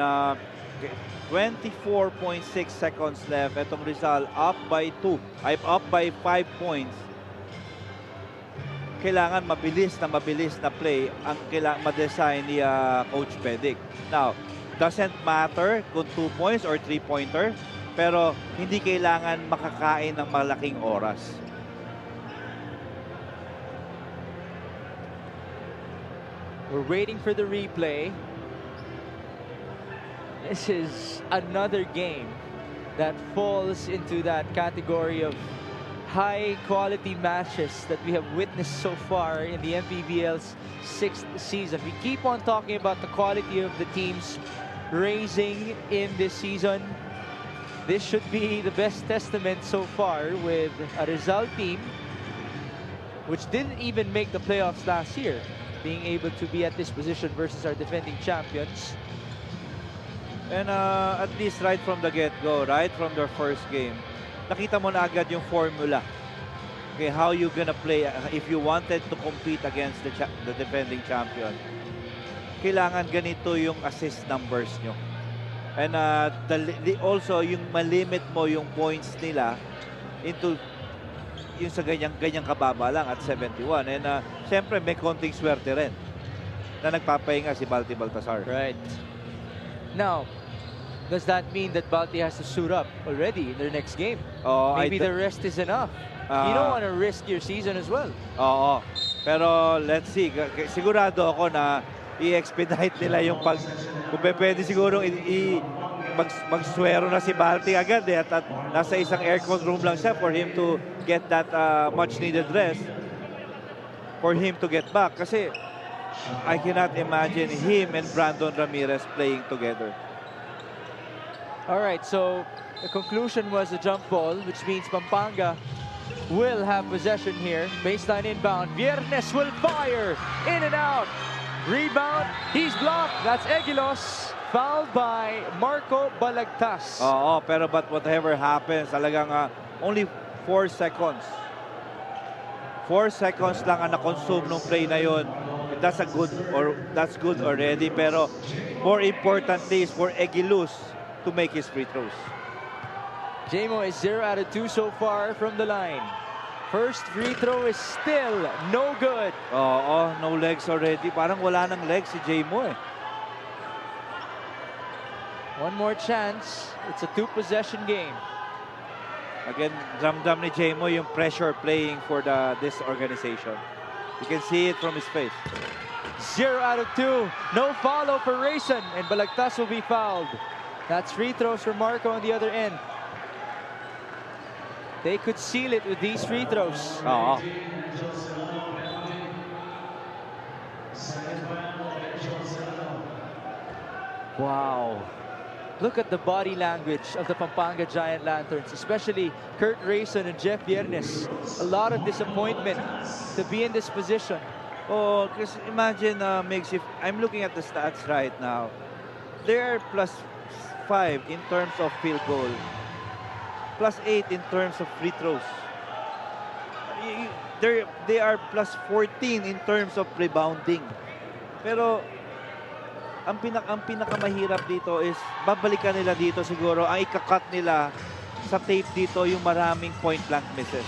24.6 seconds left. Etong Rizal up by 2. Up by 5 points. Kailangan mabilis na play ang kailangan ma-design ni Coach Pedic. Now, doesn't matter kung 2 points or 3-pointer, pero hindi kailangan makakain ng malaking oras. We're waiting for the replay. This is another game that falls into that category of high-quality matches that we have witnessed so far in the Mpbl's 6th season. We keep on talking about the quality of the teams raising in this season. This should be the best testament so far with a Rizal team which didn't even make the playoffs last year, being able to be at this position versus our defending champions. And at least right from the get-go, right from their first game, nakita mo na agad yung formula Okay, how you gonna play if you wanted to compete against the defending champion? Kailangan ganito yung assist numbers nyo. And also, yung malimit mo yung points nila into yung sa ganyang kababa lang at 71. And syempre, may konting swerte rin na nagpapahinga si Balti Baltasar. Right. Now, does that mean that Balti has to suit up already in their next game? Maybe the rest is enough. You don't want to risk your season as well. Oo. Pero let's see. Sigurado ako na i-expedite nila yung kung pwede siguro magswero na si Balti agad at nasa isang aircon room lang siya for him to get that much needed rest for him to get back. Kasi I cannot imagine him and Brandon Ramirez playing together. All right, so the conclusion was a jump ball, which means Pampanga will have possession here. Baseline inbound. Viernes will fire. In and out. Rebound. He's blocked. That's Egilos. Fouled by Marco Balagtas. Oo, pero but whatever happens, talagang only 4 seconds. 4 seconds lang ang na-consume nung play na yun. That's good already. Pero more importantly is for Egilos to make his free throws. JMO is 0 out of 2 so far from the line. First free throw is still no good. Oo, no legs already. Parang wala nang legs si JMO eh. One more chance. It's a 2-possession game. Again, drum ni JMO yung pressure playing for this organization. You can see it from his face. 0 out of 2. No follow for Rayson, and Balagtas will be fouled. That's free throws for Marco on the other end. They could seal it with these free throws. Oo. Wow. Look at the body language of the Pampanga Giant Lanterns, especially Kurt Rayson and Jeff Viernes. A lot of disappointment to be in this position. Oh, because imagine, Migs, if I'm looking at the stats right now, they're +5 in terms of field goal. +8 in terms of free throws. They are +14 in terms of rebounding. Pero ang pinakamahirap dito is babalikan nila dito siguro. Ang ikakat nila sa tape dito yung maraming point blank misses.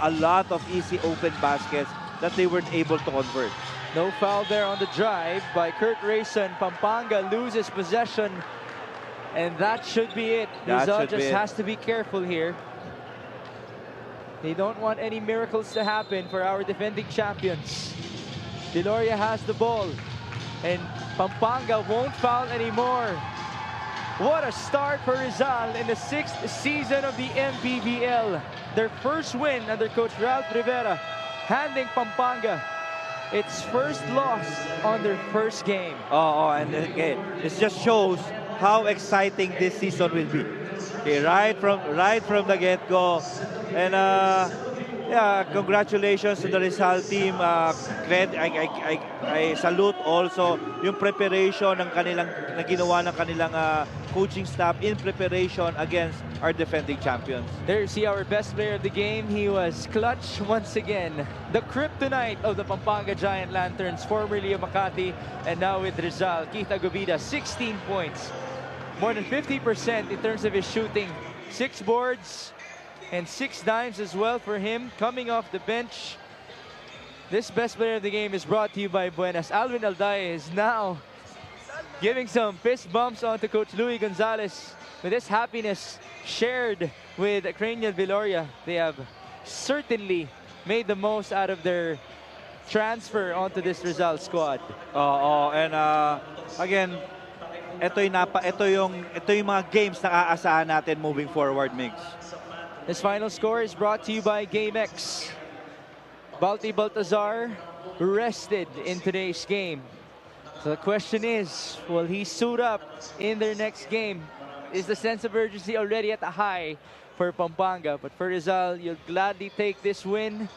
A lot of easy open baskets that they weren't able to convert. No foul there on the drive by Kurt Rayson. Pampanga loses possession. And that should be it. Rizal just has to be careful here. They don't want any miracles to happen for our defending champions. Viloria has the ball. And Pampanga won't foul anymore. What a start for Rizal in the 6th season of the Mpbl. Their first win under Coach Ralph Rivera, handing Pampanga its first loss on their first game. And again, it just shows how exciting this season will be. Okay, right from the get-go. And yeah, congratulations to the Rizal team. I salute also yung preparation ng ginawa ng kanilang coaching staff in preparation against our defending champions. There you see our best player of the game. He was clutch once again. The kryptonite of the Pampanga Giant Lanterns, formerly of Makati and now with Rizal. Keith Agobida, 16 points. More than 50% in terms of his shooting. 6 boards and 6 dimes as well for him coming off the bench. This best player of the game is brought to you by Buenas. Alvin Alday is now giving some fist bumps onto Coach Louis Gonzalez. With this happiness shared with Cranial Viloria, they have certainly made the most out of their transfer onto this Rizal squad. And again, ito yung mga games na aasahan natin moving forward, Migs. This final score is brought to you by GameX. Balti Baltazar rested in today's game. So the question is, will he suit up in their next game? Is the sense of urgency already at a high for Pampanga? But for Rizal, you'll gladly take this win.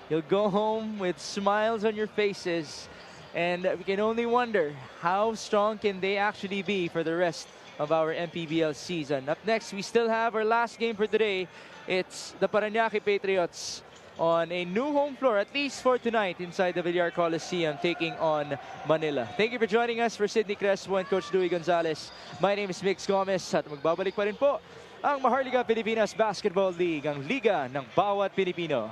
You'll go home with smiles on your faces. And we can only wonder how strong can they actually be for the rest of our Mpbl season. Up next, we still have our last game for today. It's the Parañaque Patriots on a new home floor, at least for tonight, inside the Villar Coliseum, taking on Manila. Thank you for joining us. For Sydney Crespo and Coach Louie Gonzalez, my name is Mix Gomez at magbabalik pa rin po ang Maharlika Pilipinas Basketball League, ang liga ng bawat Pilipino.